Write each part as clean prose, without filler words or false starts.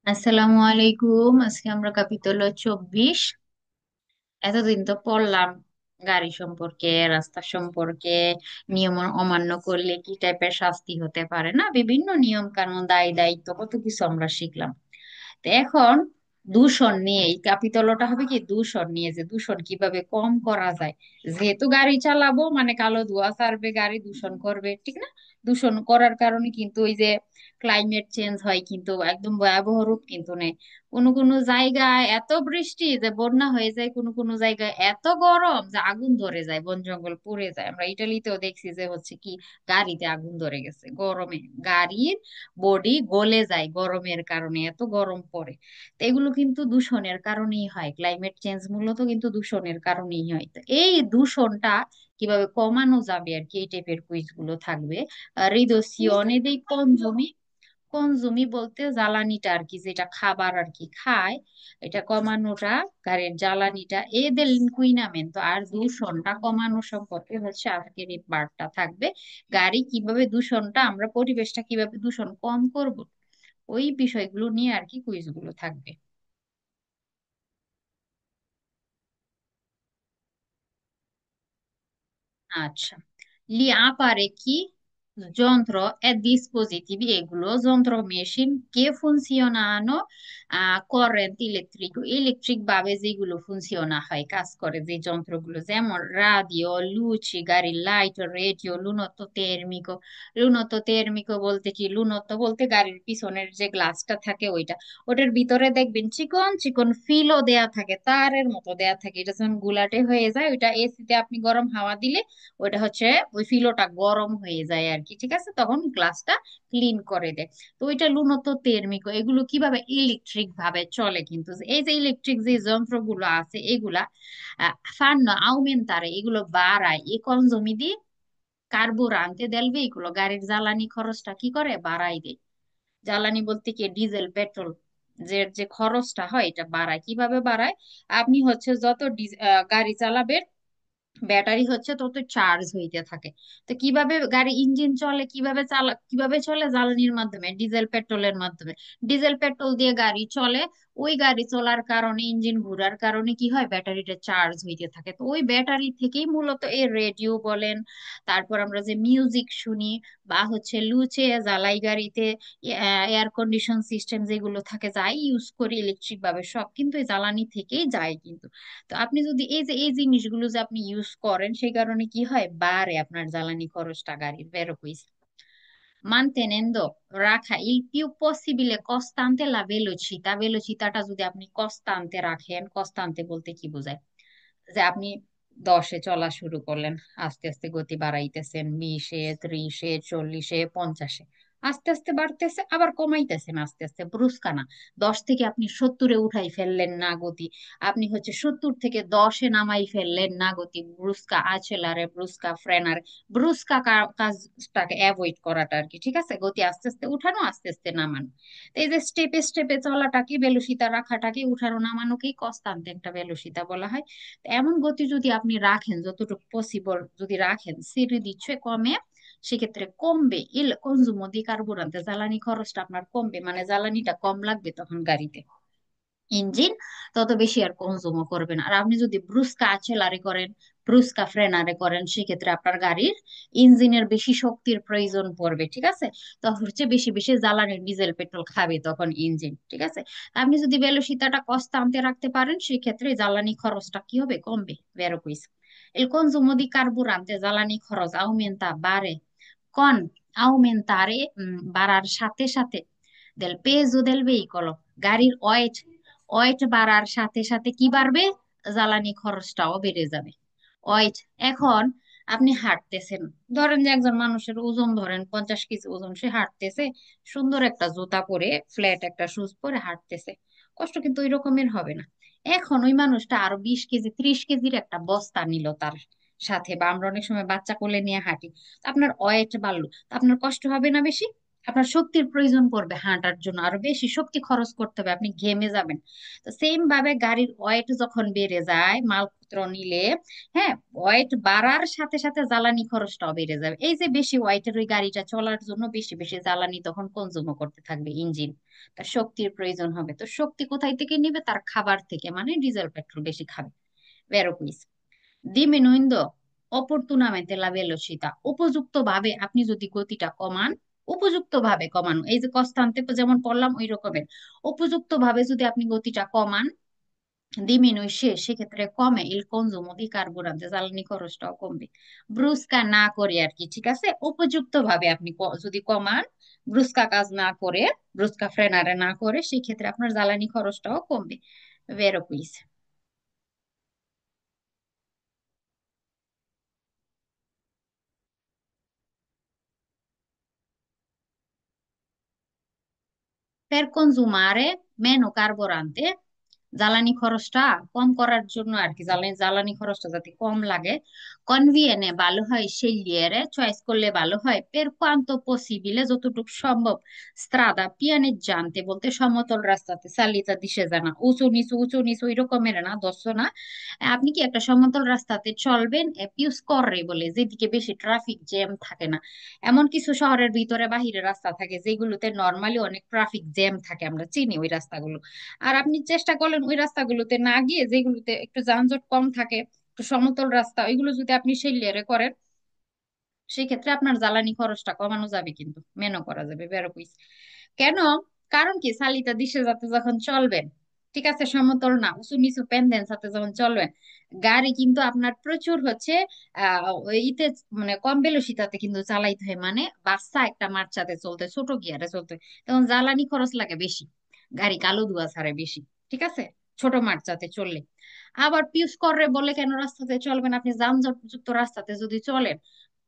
আসসালামু আলাইকুম। আজকে আমরা ক্যাপিটল 24। এতদিন তো পড়লাম গাড়ি সম্পর্কে, রাস্তা সম্পর্কে, নিয়ম অমান্য করলে কি টাইপের শাস্তি হতে পারে, না বিভিন্ন নিয়ম কানুন, দায় দায়িত্ব, কত কিছু আমরা শিখলাম। তো এখন দূষণ নিয়ে এই ক্যাপিটলটা হবে কি, দূষণ নিয়ে যে দূষণ কিভাবে কম করা যায়। যেহেতু গাড়ি চালাবো মানে কালো ধোঁয়া ছাড়বে, গাড়ি দূষণ করবে, ঠিক না? দূষণ করার কারণে কিন্তু ওই যে ক্লাইমেট চেঞ্জ হয়, কিন্তু একদম ভয়াবহ রূপ কিন্তু নেয়। কোনো কোনো জায়গায় এত বৃষ্টি যে বন্যা হয়ে যায়, কোনো কোনো জায়গায় এত গরম যে আগুন ধরে যায়, বন জঙ্গল পুড়ে যায়। আমরা ইটালিতেও দেখছি যে হচ্ছে কি, গাড়িতে আগুন ধরে গেছে গরমে, গাড়ির বডি গলে যায় গরমের কারণে, এত গরম পড়ে। তো এগুলো কিন্তু দূষণের কারণেই হয়, ক্লাইমেট চেঞ্জ মূলত কিন্তু দূষণের কারণেই হয়। তো এই দূষণটা কিভাবে কমানো যাবে আর কি, এই টাইপের কুইজ গুলো থাকবে। রিদোসিওনে দেই কনজুমি। কনজুমি বলতে জ্বালানিটা আর কি, যেটা খাবার আর কি খায়, এটা কমানোটা, গাড়ির জ্বালানিটা এ del inquinamento, আর দূষণটা কমানো সম্পর্কে হচ্ছে আজকের এই পার্টটা থাকবে। গাড়ি কিভাবে দূষণটা, আমরা পরিবেশটা কিভাবে দূষণ কম করব, ওই বিষয়গুলো নিয়ে আর কি কুইজগুলো থাকবে। আচ্ছা, gli apparecchi, যন্ত্র e dispositivi, এগুলো যন্ত্র মেশিন কে ফুনসিওনানো করেন্ট ইলেকট্রিক, ইলেকট্রিক ভাবে যেগুলো ফুনসিওনা হয়, কাজ করে যে যন্ত্রগুলো, যেমন রাডিও, লুচি, গাড়ির লাইট, রেডিও, লুনোতো তেরমিকো। লুনোতো তেরমিকো বলতে কি, লুনোতো বলতে গাড়ির পিছনের যে গ্লাসটা থাকে ওইটা, ওটার ভিতরে দেখবেন চিকন চিকন ফিলও দেয়া থাকে, তারের মতো দেয়া থাকে। এটা যখন গুলাটে হয়ে যায়, ওইটা এসিতে আপনি গরম হাওয়া দিলে ওইটা হচ্ছে, ওই ফিলোটা গরম হয়ে যায় আর কি, ঠিক আছে, তখন গ্লাসটা ক্লিন করে দেয়। তো ওইটা লুনোতো তেরমিকো, এগুলো কিভাবে ইলেকট্রিক ভাবে চলে কিন্তু। এই যে ইলেকট্রিক যে যন্ত্রগুলো আছে এগুলা ফান্নো আউমেন্টারে, এগুলো বাড়ায় এই কনজমি দি কার্বুরান্তে দেল ভেহিকুলো, গাড়ির জ্বালানি খরচটা কি করে, বাড়াই দেয়। জ্বালানি বলতে কি, ডিজেল পেট্রোল, যে যে খরচটা হয় এটা বাড়ায়। কিভাবে বাড়ায়, আপনি হচ্ছে যত গাড়ি চালাবেন, ব্যাটারি হচ্ছে তত চার্জ হইতে থাকে। তো কিভাবে গাড়ি ইঞ্জিন চলে, কিভাবে চলে, জ্বালানির মাধ্যমে, ডিজেল পেট্রোলের মাধ্যমে। ডিজেল পেট্রোল দিয়ে গাড়ি চলে, ওই গাড়ি চলার কারণে, ইঞ্জিন ঘোরার কারণে কি হয়, ব্যাটারিটা চার্জ হইতে থাকে। তো ওই ব্যাটারি থেকেই মূলত এই রেডিও বলেন, তারপর আমরা যে মিউজিক শুনি, বা হচ্ছে লুচে জ্বালাই গাড়িতে, এয়ার কন্ডিশন সিস্টেম যেগুলো থাকে, যাই ইউজ করি ইলেকট্রিক ভাবে, সব কিন্তু এই জ্বালানি থেকেই যায় কিন্তু। তো আপনি যদি এই যে এই জিনিসগুলো যে আপনি ইউজ করেন, সেই কারণে কি হয়, বাড়ে আপনার জ্বালানি খরচটা গাড়ির, বেরো হইছে। mantenendo, রাখা, il più possibile costante la velocità, velocityটা যদি আপনি কস্তান্তে রাখেন, কস্তান্তে বলতে কি বোঝায়, যে আপনি 10-এ চলা শুরু করলেন, আস্তে আস্তে গতি বাড়াইতেছেন, 20-এ, 30-এ, 40-এ, 50-এ, আস্তে আস্তে বাড়তেছে, আবার কমাইতেছেন আস্তে আস্তে, ব্রুস্কা না। 10 থেকে আপনি 70-এ উঠাই ফেললেন না গতি, আপনি হচ্ছে 70 থেকে 10-এ নামাই ফেললেন না গতি, ব্রুস্কা আচেলারে, ব্রুস্কা ফ্রেনারে, ব্রুস্কা কাজটাকে অ্যাভয়েড করাটা আর কি, ঠিক আছে, গতি আস্তে আস্তে উঠানো, আস্তে আস্তে নামানো। তো এই যে স্টেপে স্টেপে চলাটাকে, বেলুসিতা রাখাটাকে, উঠানো নামানোকেই কস্তান্তে একটা বেলুসিতা বলা হয়। এমন গতি যদি আপনি রাখেন, যতটুকু পসিবল যদি রাখেন, সিঁড়ি দিচ্ছে কমে, সেক্ষেত্রে কমবে ইল কনজুমো দি কার্বুরান্তে, জ্বালানি খরচটা আপনার কমবে, মানে জ্বালানিটা কম লাগবে তখন গাড়িতে। ইঞ্জিন তত বেশি আর কনজুমও করবে না। আর আপনি যদি ব্রুস্কা আচেলারে করেন, ব্রুস্কা ফ্রেনারে করেন, সেক্ষেত্রে আপনার গাড়ির ইঞ্জিনের বেশি শক্তির প্রয়োজন পড়বে, ঠিক আছে, তখন হচ্ছে বেশি বেশি জ্বালানি, ডিজেল পেট্রোল খাবে তখন ইঞ্জিন, ঠিক আছে। আপনি যদি ভেলোসিটাটা কস্তান্তে রাখতে পারেন, সেক্ষেত্রে জ্বালানি খরচটা কি হবে, কমবে, বেরো কইছে। El consumo di carburante, জ্বালানি খরচ aumenta, বাড়ে, con aumentare, বাড়ার সাথে সাথে, del peso del vehicolo, গাড়ির ওয়েট, ওয়েট বাড়ার সাথে সাথে কি বাড়বে, জ্বালানি খরচটাও বেড়ে যাবে। ওয়েট, এখন আপনি হাঁটতেছেন, ধরেন যে একজন মানুষের ওজন ধরেন 50 কেজি ওজন, সে হাঁটতেছে, সুন্দর একটা জুতা পরে, ফ্ল্যাট একটা শুজ পরে হাঁটতেছে, কষ্ট কিন্তু ওই রকমের হবে না। এখন ওই মানুষটা আরো 20 কেজি, 30 কেজির একটা বস্তা নিল তার সাথে, বা আমরা অনেক সময় বাচ্চা কোলে নিয়ে হাঁটি, তো আপনার ওয়েট বাড়লো, তো আপনার কষ্ট হবে না বেশি? আপনার শক্তির প্রয়োজন পড়বে হাঁটার জন্য, আরো বেশি শক্তি খরচ করতে হবে, আপনি ঘেমে যাবেন। তো সেম ভাবে গাড়ির ওয়েট যখন বেড়ে যায় মালপত্র নিলে, হ্যাঁ, ওয়েট বাড়ার সাথে সাথে জ্বালানি খরচটাও বেড়ে যাবে। এই যে বেশি ওয়েটের ওই গাড়িটা চলার জন্য বেশি বেশি জ্বালানি তখন কনজিউম করতে থাকবে ইঞ্জিন, তার শক্তির প্রয়োজন হবে। তো শক্তি কোথায় থেকে নিবে? তার খাবার থেকে, মানে ডিজেল পেট্রোল বেশি খাবে। Vero quiz. Diminuendo opportunamente la velocità, উপযুক্ত ভাবে আপনি যদি গতিটা কমান, উপযুক্ত ভাবে কমানো, এই যে কস্তান্তে যেমন পড়লাম ওই রকমের, উপযুক্ত ভাবে যদি আপনি গতিটা কমান, diminuisce সেক্ষেত্রে কমে il consumo di carburante, জ্বালানি খরচটাও কমবে। ব্রুস্কা না করে আর কি, ঠিক আছে, উপযুক্ত ভাবে আপনি যদি কমান, ব্রুস্কা কাজ না করে, ব্রুস্কা ফ্রেনারে না করে, সেই ক্ষেত্রে আপনার জ্বালানি খরচটাও কমবে। ভেরো quiz. Per consumare meno carburante, জ্বালানি খরচটা কম করার জন্য আর কি, জ্বালানি জ্বালানি খরচটা যাতে কম লাগে, conviene ভালো হয় scegliere, চয়েস করলে ভালো হয়, per quanto possibile যতটুকু সম্ভব, strada pianeggiante বলতে সমতল রাস্তাতে, salita discesa না, উঁচু নিচু এরকমের না, দস্য না। আপনি কি একটা সমতল রাস্তাতে চলবেন, più scorre বলে, যেদিকে বেশি ট্রাফিক জ্যাম থাকে না। এমন কিছু শহরের ভিতরে বাহিরে রাস্তা থাকে যেগুলোতে নর্মালি অনেক ট্রাফিক জ্যাম থাকে, আমরা চিনি ওই রাস্তাগুলো। আর আপনি চেষ্টা করলেন ওই রাস্তাগুলোতে না গিয়ে যেগুলোতে একটু যানজট কম থাকে, একটু সমতল রাস্তা, ওইগুলো যদি আপনি সেই লেয়ারে করেন, সেই ক্ষেত্রে আপনার জ্বালানি খরচটা কমানো যাবে, কিন্তু মেনও করা যাবে। বেরো কুইজ। কেন? কারণ কি, সালিতা দিশে যাতে যখন চলবেন, ঠিক আছে, সমতল না উঁচু নিচু পেন্ডেন্স সাথে যখন চলবেন, গাড়ি কিন্তু আপনার প্রচুর হচ্ছে ওই ইতে, মানে কম বেলোসিতাতে কিন্তু চালাইতে হয়, মানে বাচ্চা একটা মার্চাতে চলতে, ছোট গিয়ারে চলতে, তখন জ্বালানি খরচ লাগে বেশি, গাড়ি কালো ধোঁয়া ছাড়ে বেশি, ঠিক আছে, ছোট মার্চাতে চললে। আবার পিউস করে বলে কেন রাস্তাতে চলবেন, আপনি যানজট যুক্ত রাস্তাতে যদি চলেন,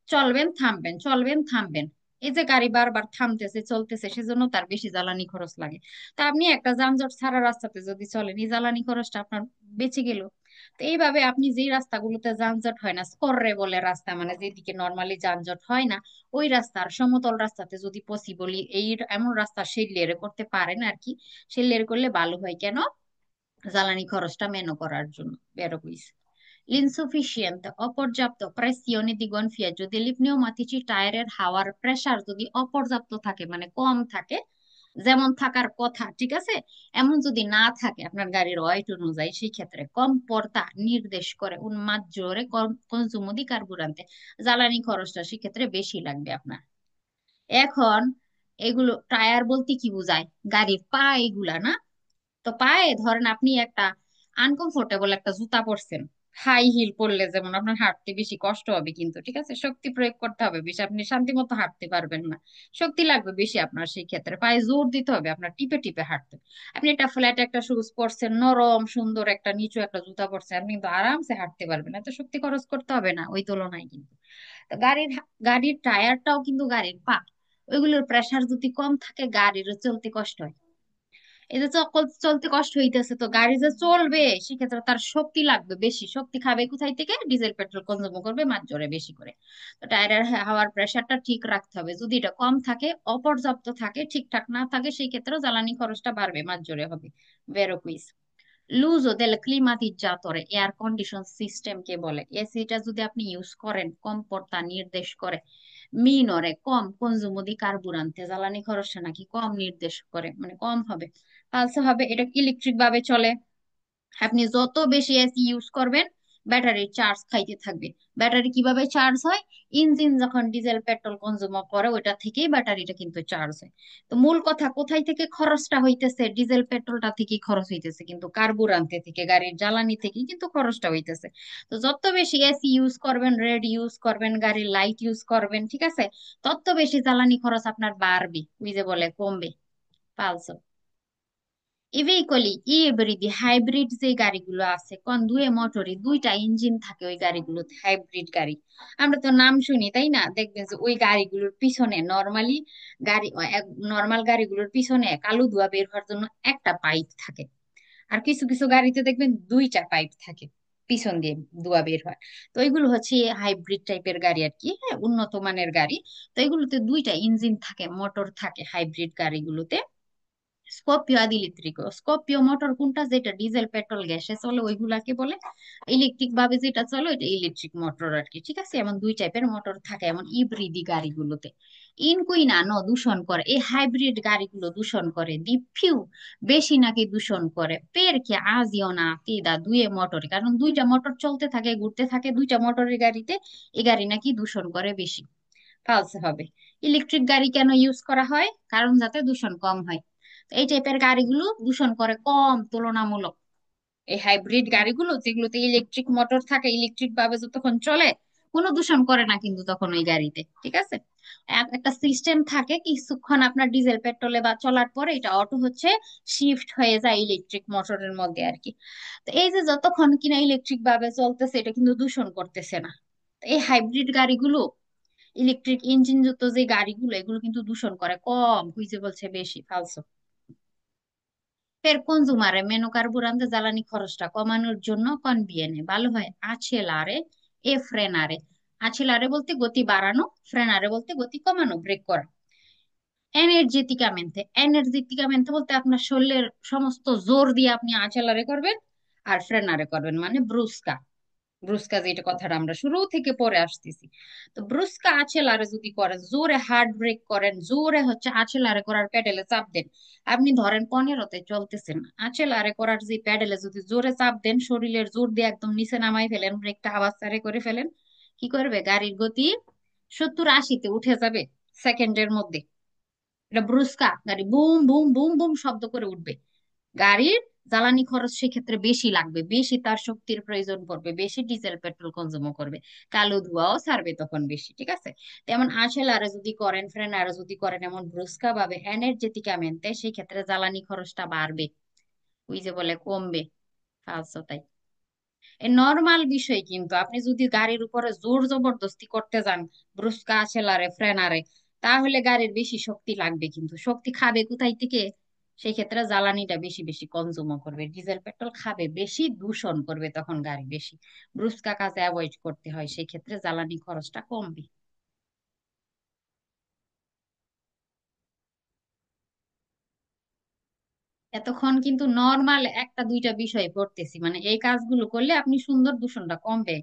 চলবেন থামবেন, চলবেন থামবেন, এই যে গাড়ি বারবার থামতেছে চলতেছে, সেজন্য তার বেশি জ্বালানি খরচ লাগে। তা আপনি একটা যানজট ছাড়া রাস্তাতে যদি চলেন, এই জ্বালানি খরচটা আপনার বেঁচে গেল। তো এইভাবে আপনি যেই রাস্তাগুলোতে যানজট হয় না, স্কররে বলে রাস্তা, মানে যেদিকে নর্মালি যানজট হয় না, ওই রাস্তার সমতল রাস্তাতে যদি পসিবলি এই এমন রাস্তা শেড করতে পারেন আর কি, শেড করলে ভালো হয়। কেন? জ্বালানি খরচটা মেনো করার জন্য। বেরো কুইজ। L'insufficiente, অপর্যাপ্ত প্রেসিওনে দি গনফিয়া, যদি পনিউমাটিচি টায়ারের হাওয়ার প্রেসার যদি অপর্যাপ্ত থাকে, মানে কম থাকে, যেমন থাকার কথা, ঠিক আছে, এমন যদি না থাকে আপনার গাড়ির ওয়েট অনুযায়ী, সেই ক্ষেত্রে কম পর্তা নির্দেশ করে উন maggiore consumo di carburante, জ্বালানি খরচটা সেক্ষেত্রে বেশি লাগবে আপনার। এখন এগুলো টায়ার বলতে কি বোঝায়? গাড়ির পা এগুলা না। তো পায়ে ধরেন আপনি একটা আনকমফোর্টেবল একটা জুতা পরছেন, হাই হিল পরলে যেমন আপনার হাঁটতে বেশি কষ্ট হবে, কিন্তু ঠিক আছে, শক্তি প্রয়োগ করতে হবে বেশি, আপনি শান্তি মতো হাঁটতে পারবেন না, শক্তি লাগবে বেশি আপনার, সেই ক্ষেত্রে পায়ে জোর দিতে হবে, আপনার টিপে টিপে হাঁটতে। আপনি একটা ফ্ল্যাট একটা শুজ পরছেন, নরম সুন্দর একটা নিচু একটা জুতা পরছেন, আপনি কিন্তু আরামসে হাঁটতে পারবেন, এত শক্তি খরচ করতে হবে না ওই তুলনায় কিন্তু। তো গাড়ির টায়ারটাও কিন্তু গাড়ির পা, ওইগুলোর প্রেসার যদি কম থাকে গাড়িরও চলতে কষ্ট হয়। এই যে চলতে কষ্ট হইতেছে, তো গাড়ি যে চলবে সেক্ষেত্রে তার শক্তি লাগবে বেশি, শক্তি খাবে কোথায় থেকে? ডিজেল পেট্রোল কনজিউম করবে মাঝ জোরে বেশি করে। তো টায়ারের হাওয়ার প্রেসারটা ঠিক রাখতে হবে, যদি এটা কম থাকে, অপর্যাপ্ত থাকে, ঠিকঠাক না থাকে, সেই ক্ষেত্রে জ্বালানি খরচটা বাড়বে, মাঝ জোরে হবে। ভেরো কুইজ। লুজো del climatizzatore, air condition system কে বলে? এসিটা যদি আপনি ইউজ করেন, কম্পোর্টা নির্দেশ করে মিনরে কম কনজুমো দি কার্বুরান্তে, জ্বালানি খরচটা নাকি কম নির্দেশ করে, মানে কম হবে। ফালসো হবে, এটা ইলেকট্রিক ভাবে চলে, আপনি যত বেশি এসি ইউজ করবেন ব্যাটারির চার্জ খাইতে থাকবে। ব্যাটারি কিভাবে চার্জ হয়? ইঞ্জিন যখন ডিজেল পেট্রোল কনজিউম করে ওইটা থেকেই ব্যাটারিটা কিন্তু চার্জ হয়। তো মূল কথা কোথায় থেকে খরচটা হইতেছে? ডিজেল পেট্রোলটা থেকেই খরচ হইতেছে, কিন্তু কার্বুরান্তে থেকে, গাড়ির জ্বালানি থেকেই কিন্তু খরচটা হইতেছে। তো যত বেশি এসি ইউজ করবেন, রেড ইউজ করবেন, গাড়ির লাইট ইউজ করবেন, ঠিক আছে, তত বেশি জ্বালানি খরচ আপনার বাড়বে, ওই যে বলে কমবে। পালস। এই ভেহিকলি ইব্রিদি হাইব্রিড যে গাড়িগুলো আছে, কোন দুয়ে মোটরে দুইটা ইঞ্জিন থাকে ওই গাড়িগুলোতে, হাইব্রিড গাড়ি আমরা তো নাম শুনি তাই না, দেখবেন যে ওই গাড়িগুলোর পিছনে নর্মালি, গাড়ি নর্মাল গাড়িগুলোর পিছনে কালো ধোঁয়া বের হওয়ার জন্য একটা পাইপ থাকে, আর কিছু কিছু গাড়িতে দেখবেন দুইটা পাইপ থাকে। পিছন দিয়ে ধোঁয়া বের হয়। তো এগুলো হচ্ছে হাইব্রিড টাইপের গাড়ি আর কি, হ্যাঁ, উন্নত মানের গাড়ি। তো এগুলোতে দুইটা ইঞ্জিন থাকে, মোটর থাকে হাইব্রিড গাড়িগুলোতে। স্করপিও আর ইলেকট্রিক। স্করপিও মোটর কোনটা, যেটা ডিজেল পেট্রোল গ্যাসে চলে ওইগুলাকে বলে। ইলেকট্রিক ভাবে যেটা চলে এটা ইলেকট্রিক মোটর আর কি, ঠিক আছে। এমন দুই টাইপের মোটর থাকে এমন ইব্রিদি গাড়িগুলোতে। ইনকুইনা ন দূষণ করে, এই হাইব্রিড গাড়িগুলো দূষণ করে ডিফিউ বেশি নাকি দূষণ করে পের কি আজিও না তিদা দুয়ে মোটরে, কারণ দুইটা মোটর চলতে থাকে ঘুরতে থাকে দুইটা মোটরের গাড়িতে, এই গাড়ি নাকি দূষণ করে বেশি। ফালসে হবে। ইলেকট্রিক গাড়ি কেন ইউজ করা হয়, কারণ যাতে দূষণ কম হয়। তো এই টাইপের গাড়িগুলো দূষণ করে কম তুলনামূলক। এই হাইব্রিড গাড়িগুলো যেগুলোতে ইলেকট্রিক মোটর থাকে, ইলেকট্রিক ভাবে যতক্ষণ চলে কোনো দূষণ করে না কিন্তু তখন ওই গাড়িতে, ঠিক আছে। একটা সিস্টেম থাকে, কিছুক্ষণ আপনার ডিজেল পেট্রোলে বা চলার পরে এটা অটো হচ্ছে শিফট হয়ে যায় ইলেকট্রিক মোটরের মধ্যে আর কি। তো এই যে যতক্ষণ কিনা ইলেকট্রিক ভাবে চলতেছে এটা কিন্তু দূষণ করতেছে না। তো এই হাইব্রিড গাড়িগুলো, ইলেকট্রিক ইঞ্জিন যুক্ত যে গাড়িগুলো এগুলো কিন্তু দূষণ করে কম, হুইজে বলছে বেশি, ফালসো। ফের কনজুমারে মেনু কার্বুরান্তে জ্বালানি খরচটা কমানোর জন্য কনভিয়েনে ভালো হয় আছেলারে এ ফ্রেনারে। আছেলারে বলতে গতি বাড়ানো, ফ্রেনারে বলতে গতি কমানো, ব্রেক করা। এনার্জেটিকামেন্টে, এনার্জেটিকামেন্টে বলতে আপনার শরীরের সমস্ত জোর দিয়ে আপনি আছেলারে করবেন, আর ফ্রেনারে করবেন মানে ব্রুস্কা। ব্রুস্কা যেটা কথাটা আমরা শুরু থেকে পরে আসতেছি। তো ব্রুস্কা আছেলারে যদি করেন, জোরে হার্ড ব্রেক করেন, জোরে হচ্ছে আছেলারে করার প্যাডেলে চাপ দেন। আপনি ধরেন 15-তে চলতেছেন, আছেলারে করার যে প্যাডেলে যদি জোরে চাপ দেন, শরীরের জোর দিয়ে একদম নিচে নামাই ফেলেন, ব্রেকটা আবার সারে করে ফেলেন, কি করবে, গাড়ির গতি 70-80-তে উঠে যাবে সেকেন্ডের মধ্যে। এটা ব্রুস্কা, গাড়ি বুম বুম বুম বুম শব্দ করে উঠবে। গাড়ির জ্বালানি খরচ সেক্ষেত্রে বেশি লাগবে, বেশি তার শক্তির প্রয়োজন পড়বে, বেশি ডিজেল পেট্রোল কনজিউম করবে, কালো ধোঁয়াও ছাড়বে তখন বেশি, ঠিক আছে। তেমন আশেল আরে যদি করেন, ফ্রেন আরে যদি করেন এমন ব্রুস্কা ভাবে এনার্জেটিক আমেন্তে, সেই ক্ষেত্রে জ্বালানি খরচটা বাড়বে, ওই যে বলে কমবে। ফালসো তাই। এ নর্মাল বিষয়, কিন্তু আপনি যদি গাড়ির উপরে জোর জবরদস্তি করতে যান, ব্রুস্কা আছেলারে ফ্রেনারে, তাহলে গাড়ির বেশি শক্তি লাগবে, কিন্তু শক্তি খাবে কোথায় থেকে, সেই ক্ষেত্রে জ্বালানিটা বেশি বেশি কনজিউম করবে, ডিজেল পেট্রোল খাবে বেশি, দূষণ করবে তখন গাড়ি বেশি। ব্রুস্কা কাজে অ্যাভয়েড করতে হয়, সেই ক্ষেত্রে জ্বালানি খরচটা কমবে। এতক্ষণ কিন্তু নর্মাল একটা দুইটা বিষয় পড়তেছি, মানে এই কাজগুলো করলে আপনি সুন্দর দূষণটা কমবে।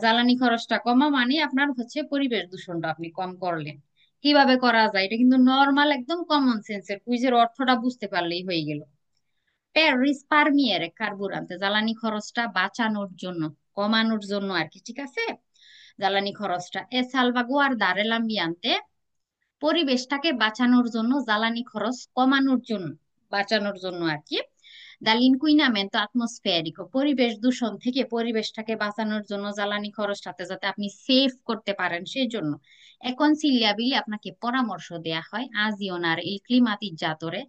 জ্বালানি খরচটা কমা মানে আপনার হচ্ছে পরিবেশ দূষণটা আপনি কম করলেন। কিভাবে করা যায় এটা কিন্তু নর্মাল একদম কমন সেন্সের, কুইজের অর্থটা বুঝতে পারলেই হয়ে গেল। প্যারিস পারমিয়ারে কার্বুরান্তে জ্বালানি খরচটা বাঁচানোর জন্য, কমানোর জন্য আর কি, ঠিক আছে। জ্বালানি খরচটা এ সালভাগুয়ারদার এল আম্বিয়ান্তে, পরিবেশটাকে বাঁচানোর জন্য, জ্বালানি খরচ কমানোর জন্য, বাঁচানোর জন্য আর কি। দা ইনকুইনামেন্টো আটমসফেরিকো, পরিবেশ দূষণ থেকে পরিবেশটাকে বাঁচানোর জন্য জ্বালানি খরচটাতে যাতে আপনি সেভ করতে পারেন সেই জন্য এখন সিলিয়াবিলি আপনাকে পরামর্শ দেয়া হয় আজিওনার ইল ক্লিমাতিজাতরে,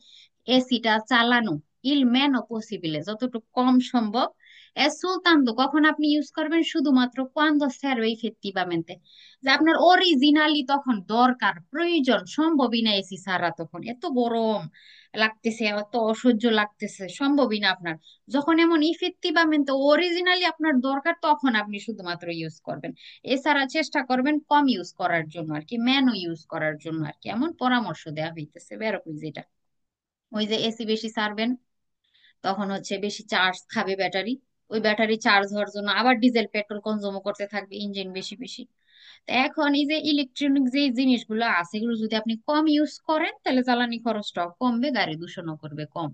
এসিটা চালানো ইল মেনো পসিবলে, যতটুকু কম সম্ভব। এস সুলতান্দো, কখন আপনি ইউজ করবেন, শুধুমাত্র কোয়ান্দো সেরভে ইফেক্টিভামেন্টে, যে আপনার অরিজিনালি তখন দরকার প্রয়োজন, সম্ভবই না এসি ছাড়া, তখন এত গরম লাগতেছে, এত অসহ্য লাগতেছে, সম্ভবই না আপনার। যখন এমন ইফেক্টিভামেন্ট অরিজিনালি আপনার দরকার তখন আপনি শুধুমাত্র ইউজ করবেন। এছাড়া চেষ্টা করবেন কম ইউজ করার জন্য আর কি, ম্যানো ইউজ করার জন্য আর কি, এমন পরামর্শ দেওয়া হইতেছে বেরোকুই যেটা। ওই যে এসি বেশি ছাড়বেন তখন হচ্ছে বেশি চার্জ খাবে ব্যাটারি, ওই ব্যাটারি চার্জ হওয়ার জন্য আবার ডিজেল পেট্রোল কনজিউম করতে থাকবে ইঞ্জিন বেশি বেশি। তো এখন এই যে ইলেকট্রনিক যে জিনিসগুলো আছে এগুলো যদি আপনি কম ইউজ করেন তাহলে জ্বালানি খরচটাও কমবে, গাড়ি দূষণও করবে কম।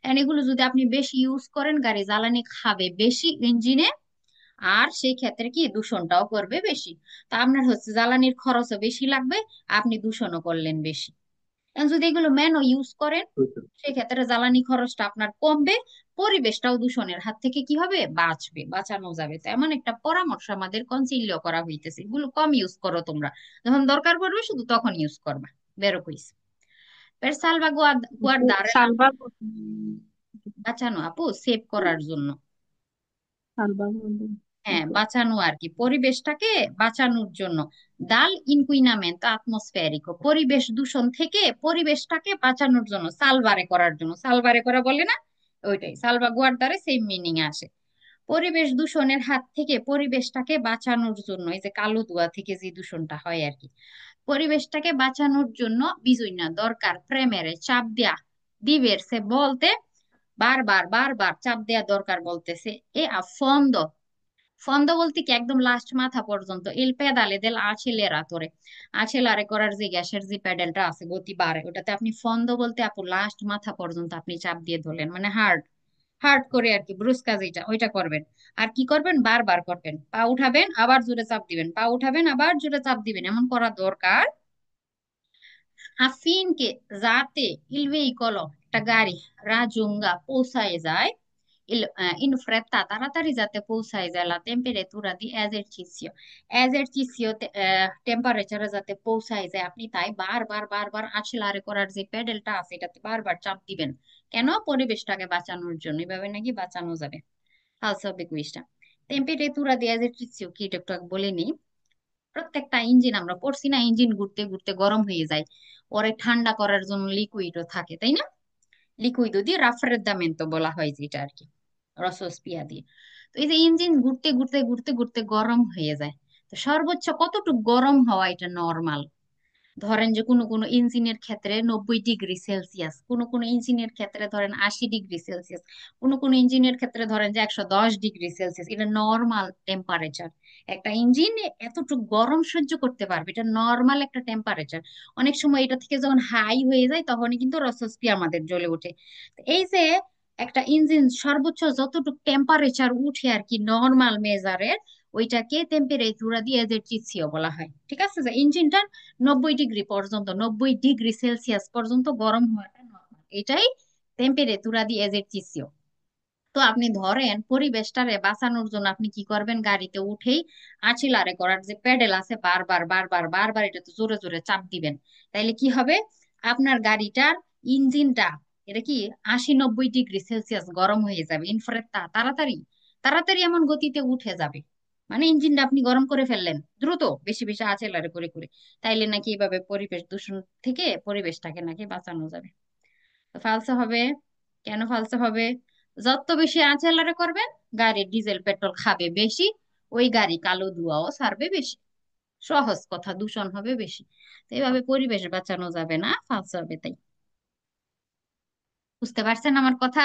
এন্ড এগুলো যদি আপনি বেশি ইউজ করেন গাড়ি জ্বালানি খাবে বেশি ইঞ্জিনে, আর সেই ক্ষেত্রে কি দূষণটাও করবে বেশি। তা আপনার হচ্ছে জ্বালানির খরচও বেশি লাগবে, আপনি দূষণও করলেন বেশি। এখন যদি এগুলো ম্যানও ইউজ করেন সেক্ষেত্রে জ্বালানি খরচটা আপনার কমবে, পরিবেশটাও দূষণের হাত থেকে কি হবে, বাঁচবে, বাঁচানো যাবে। তো এমন একটা পরামর্শ আমাদের কনসিলিও করা হইতেছে, এগুলো কম ইউজ করো তোমরা, যখন দরকার পড়বে শুধু তখন ইউজ করবা, বেরো কইস। পের সালভা গুয়ার্দারে, সালভা বাঁচানো আপু, সেভ করার জন্য। সালভা হ্যাঁ, বাঁচানো আর কি, পরিবেশটাকে বাঁচানোর জন্য। দাল ইনকুইনামেন্ট আটমসফেরিক, পরিবেশ দূষণ থেকে পরিবেশটাকে বাঁচানোর জন্য, সালভারে করার জন্য, সালভারে করা বলে না, ওইটাই সালভা গুয়ার্দারে সেম মিনিং আসে। পরিবেশ দূষণের হাত থেকে পরিবেশটাকে বাঁচানোর জন্য, এই যে কালো ধোঁয়া থেকে যে দূষণটা হয় আর কি, পরিবেশটাকে বাঁচানোর জন্য বিজয় না দরকার প্রেমেরে চাপ দেয়া দিবের সে বলতে, বারবার বারবার চাপ দেয়া দরকার বলতেছে। এ ফন্দ, ফন্দ বলতে কি একদম লাস্ট মাথা পর্যন্ত এল পেদালে দেল aceleratore, accelerare করার যে গ্যাসের যে প্যাডেলটা আছে গতি বাড়ে ওটাতে আপনি ফন্দ বলতে আপু লাস্ট মাথা পর্যন্ত আপনি চাপ দিয়ে ধরলেন, মানে হার্ড হার্ড করে আর কি, ব্রুসকা যেটা ওইটা করবেন। আর কি করবেন, বারবার করবেন, পা উঠাবেন আবার জোরে চাপ দিবেন, পা উঠাবেন আবার জোরে চাপ দিবেন, এমন করা দরকার affinché যাতে il veicolo একটা গাড়ি রাজুঙ্গা পৌঁছায় যায়, in fretta তাড়াতাড়ি যাতে পৌঁছায় যায় la temperatura di esercizio, esercizio টেম্পারেচারে যাতে পৌঁছায় যায়, আপনি তাই বারবার বারবার accelerare করার যে প্যাডেলটা আছে এটাতে বারবার চাপ দিবেন। কেন? পরিবেশটাকে বাঁচানোর জন্য, এভাবে নাকি বাঁচানো যাবে। ফালসা হবে কুইজটা। টেম্পারেতুরা দি esercizio কি এটা একটু আগে বলে নিই। প্রত্যেকটা ইঞ্জিন আমরা পড়ছি না, ইঞ্জিন ঘুরতে ঘুরতে গরম হয়ে যায়, পরে ঠান্ডা করার জন্য লিকুইডও থাকে তাই না, লিকুইড দিয়ে রাফ্রেদামেন্টো বলা হয় যেটা আর কি, রসস্পিয়া দিয়ে। তো এই যে ইঞ্জিন ঘুরতে ঘুরতে ঘুরতে ঘুরতে গরম হয়ে যায়, তো সর্বোচ্চ কতটুকু গরম হওয়া এটা নর্মাল? ধরেন যে কোনো কোনো ইঞ্জিনের ক্ষেত্রে 90 ডিগ্রি সেলসিয়াস, কোনো কোনো ইঞ্জিনের ক্ষেত্রে ধরেন 80 ডিগ্রি সেলসিয়াস, কোনো কোনো ইঞ্জিনের ক্ষেত্রে ধরেন যে 110 ডিগ্রি সেলসিয়াস, এটা নর্মাল টেম্পারেচার। একটা ইঞ্জিন এতটুকু গরম সহ্য করতে পারবে, এটা নর্মাল একটা টেম্পারেচার। অনেক সময় এটা থেকে যখন হাই হয়ে যায় তখনই কিন্তু রসস্পি আমাদের জ্বলে ওঠে। তো এই যে একটা ইঞ্জিন সর্বোচ্চ যতটুকু টেম্পারেচার উঠে আর কি নর্মাল মেজারের, ওইটাকে টেম্পারেচুরা দিয়ে এজারচিসিও বলা হয়। ঠিক আছে, যে ইঞ্জিনটা 90 ডিগ্রি পর্যন্ত, 90 ডিগ্রি সেলসিয়াস পর্যন্ত গরম হওয়াটা নর্মাল, এটাই টেম্পারেতুরা দি এজেরচিসিও। তো আপনি ধরেন পরিবেশটারে বাঁচানোর জন্য আপনি কি করবেন, গাড়িতে উঠেই আচিলারে করার যে প্যাডেল আছে বারবার বারবার বারবার এটাতে জোরে জোরে চাপ দিবেন। তাইলে কি হবে, আপনার গাড়িটার ইঞ্জিনটা এটা কি 80 90 ডিগ্রি সেলসিয়াস গরম হয়ে যাবে, ইনফ্রেটা তাড়াতাড়ি তাড়াতাড়ি এমন গতিতে উঠে যাবে, মানে ইঞ্জিনটা আপনি গরম করে ফেললেন দ্রুত, বেশি বেশি আচেলারে করে করে। তাইলে নাকি এইভাবে পরিবেশ দূষণ থেকে পরিবেশটাকে নাকি বাঁচানো যাবে। তো ফালসা হবে। কেন ফালসা হবে? যত বেশি আঁচেলারে করবেন গাড়ির ডিজেল পেট্রোল খাবে বেশি, ওই গাড়ি কালো ধোঁয়াও ছাড়বে বেশি, সহজ কথা, দূষণ হবে বেশি। তো এইভাবে পরিবেশ বাঁচানো যাবে না, ফালসা হবে তাই। বুঝতে পারছেন আমার কথা?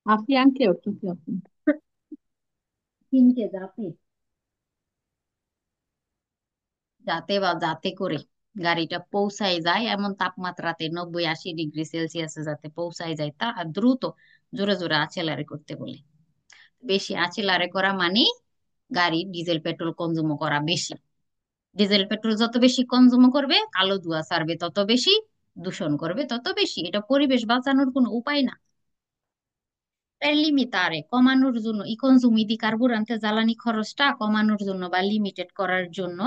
Affi anche o tutti affi? তিনটে যাতে, যাতে বা যাতে করে গাড়িটা পৌঁছায় যায় এমন তাপমাত্রাতে, 90 80 ডিগ্রি সেলসিয়াসে যাতে পৌঁছায় যায়, তা দ্রুত জোরে জোরে আচেলারে করতে বলে। বেশি আচিলারে করা মানে গাড়ির ডিজেল পেট্রোল কনজিউম করা বেশি। ডিজেল পেট্রোল যত বেশি কনজিউম করবে কালো ধোঁয়া ছাড়বে তত বেশি, দূষণ করবে তত বেশি, এটা পরিবেশ বাঁচানোর কোনো উপায় না। এর লিমিটারে কমানোর জন্য, ই কনজুমি দি কার্বুরান্তে জ্বালানি খরচটা কমানোর জন্য বা লিমিটেড করার জন্য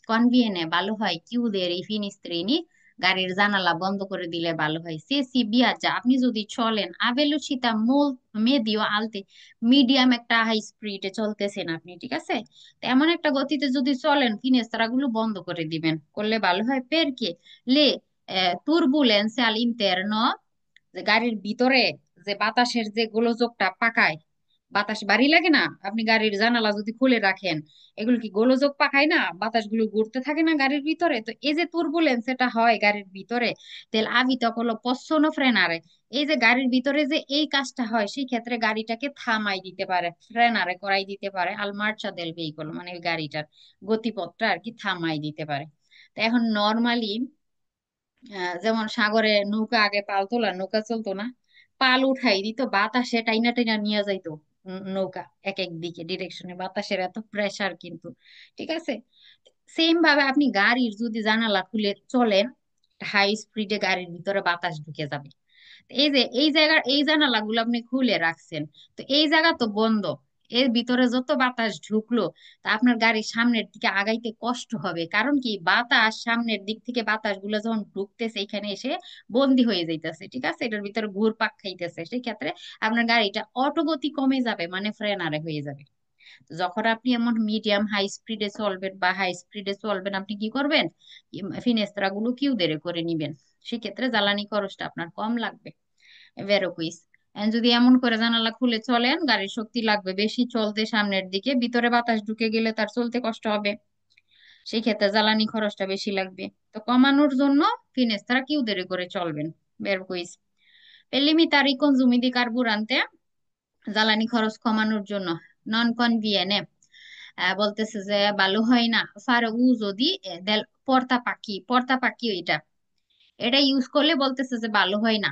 কনভিয়েনে ভালো হয় কিউদের এই ফিনিস্ত্রিনি, গাড়ির জানালা বন্ধ করে দিলে ভালো হয়। সে সি বিয়াজা আপনি যদি চলেন আভেলোসিতা মোল মেদিও আলতে, মিডিয়াম একটা হাই স্পিডে চলতেছেন আপনি, ঠিক আছে, তো এমন একটা গতিতে যদি চলেন ফিনেস্ত্রা গুলো বন্ধ করে দিবেন, করলে ভালো হয়। পেরকে লে তুর্বুলেন্স আল ইন্টারনো, যে গাড়ির ভিতরে যে বাতাসের যে গোলযোগটা পাকায়, বাতাস বাড়ি লাগে না, আপনি গাড়ির জানালা যদি খুলে রাখেন, এগুলো কি গোলযোগ পাকায় না, বাতাসগুলো ঘুরতে থাকে না গাড়ির ভিতরে, তো এই যে তুর্বুলেন্স এটা হয় গাড়ির ভিতরে, তেল আবিত হলো পশ্চনো ফ্রেনারে, এই যে গাড়ির ভিতরে যে এই কাজটা হয় সেই ক্ষেত্রে গাড়িটাকে থামাই দিতে পারে, ফ্রেনারে করাই দিতে পারে, আল মার্চা দেল ভেহিকল মানে ওই গাড়িটার গতিপথটা আর কি থামাই দিতে পারে। তো এখন নর্মালি যেমন সাগরে নৌকা আগে পাল তোলা নৌকা চলতো না, পাল উঠাই দিত বাতাসে টাইনা টাইনা নিয়ে যাইতো নৌকা এক এক দিকে ডিরেকশনে, বাতাসের এত প্রেসার কিন্তু, ঠিক আছে। সেম ভাবে আপনি গাড়ির যদি জানালা খুলে চলেন, হাই স্পিডে গাড়ির ভিতরে বাতাস ঢুকে যাবে। এই যে এই জায়গার এই জানালা গুলো আপনি খুলে রাখছেন, তো এই জায়গা তো বন্ধ, এর ভিতরে যত বাতাস ঢুকলো তা আপনার গাড়ির সামনের দিকে আগাইতে কষ্ট হবে, কারণ কি বাতাস সামনের দিক থেকে বাতাস গুলো যখন ঢুকতেছে এখানে এসে বন্দি হয়ে যাইতেছে, ঠিক আছে, এটার ভিতরে ঘুরপাক খাইতেছে, সেই ক্ষেত্রে আপনার গাড়িটা অটোগতি কমে যাবে, মানে ফ্রেনারে হয়ে যাবে। যখন আপনি এমন মিডিয়াম হাই স্পিডে চলবেন বা হাই স্পিডে চলবেন, আপনি কি করবেন, ফিনেস্ত্রা গুলো কিউ দেরে করে নিবেন, সেক্ষেত্রে জ্বালানি খরচটা আপনার কম লাগবে। ভেরোকুইস, যদি এমন করে জানালা খুলে চলেন, গাড়ির শক্তি লাগবে বেশি চলতে, সামনের দিকে ভিতরে বাতাস ঢুকে গেলে তার চলতে কষ্ট হবে, সেই ক্ষেত্রে জ্বালানি খরচটা বেশি লাগবে। তো কমানোর জন্য ফিনেস্ত্রা কিউ দেরে করে চলবেন। ভেরোকুইস, per limitare i consumi di carburante, জ্বালানি খরচ কমানোর জন্য, নন কনভিয়েনে বলতেছে যে ভালো হয় না ফার উজো দি দেল পর্তা পাখি, পর্তা পাখি এটা, এটা ইউজ করলে বলতেছে যে ভালো হয় না।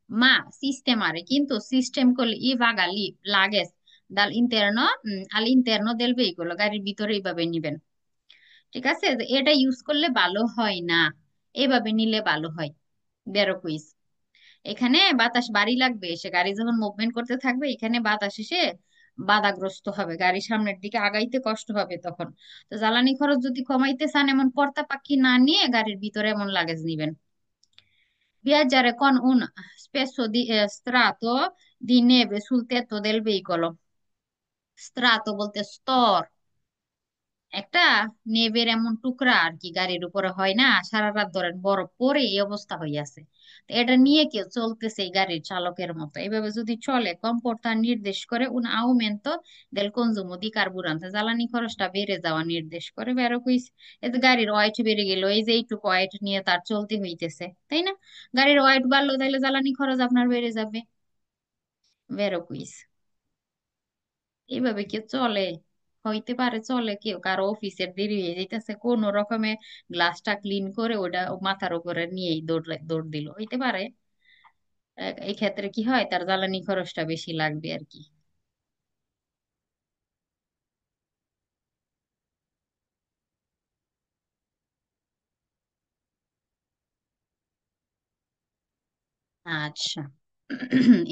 মা সিস্টেম আরে কিন্তু সিস্টেম করলে ই ভাগালি লাগেস ডাল ইন্টারনো আল ইন্টারনো দেল ভেহিকল, গাড়ির ভিতরে এইভাবে নিবেন, ঠিক আছে, যে এটা ইউজ করলে ভালো হয় না, এইভাবে নিলে ভালো হয়। বেরো কুইজ, এখানে বাতাস বাড়ি লাগবে, এসে গাড়ি যখন মুভমেন্ট করতে থাকবে এখানে বাতাস এসে বাধাগ্রস্ত হবে, গাড়ি সামনের দিকে আগাইতে কষ্ট হবে তখন। তো জ্বালানি খরচ যদি কমাইতে চান, এমন পর্তা পাখি না নিয়ে গাড়ির ভিতরে এমন লাগেজ নিবেন। Viaggiare con un spesso di strato di neve sul tetto del veicolo. Strato বলতে স্তর, একটা নেভের এমন টুকরা আর কি গাড়ির উপরে হয় না, সারা রাত ধরেন বরফ পরে এই অবস্থা হইয়াছে, তো এটা নিয়ে কেউ চলতেছে এই গাড়ির চালকের মতো, এইভাবে যদি চলে কম্পোর্টার নির্দেশ করে un aumento del consumo di carburante, জ্বালানি খরচটা বেড়ে যাওয়া নির্দেশ করে। বেরো কুইস, এতে গাড়ির ওয়েট বেড়ে গেল, এই যে এইটুকু ওয়েট নিয়ে তার চলতে হইতেছে, তাই না, গাড়ির ওয়েট বাড়লো তাইলে জ্বালানি খরচ আপনার বেড়ে যাবে। বেরো কুইস, এইভাবে কেউ চলে, হইতে পারে চলে কেউ কারো অফিসের দেরি হয়ে যাইতেছে, কোন রকমে গ্লাসটা ক্লিন করে ওটা মাথার উপরে নিয়েই দৌড় দিল, হইতে পারে। এই ক্ষেত্রে কি হয়, তার জ্বালানি খরচটা বেশি লাগবে আর কি। আচ্ছা।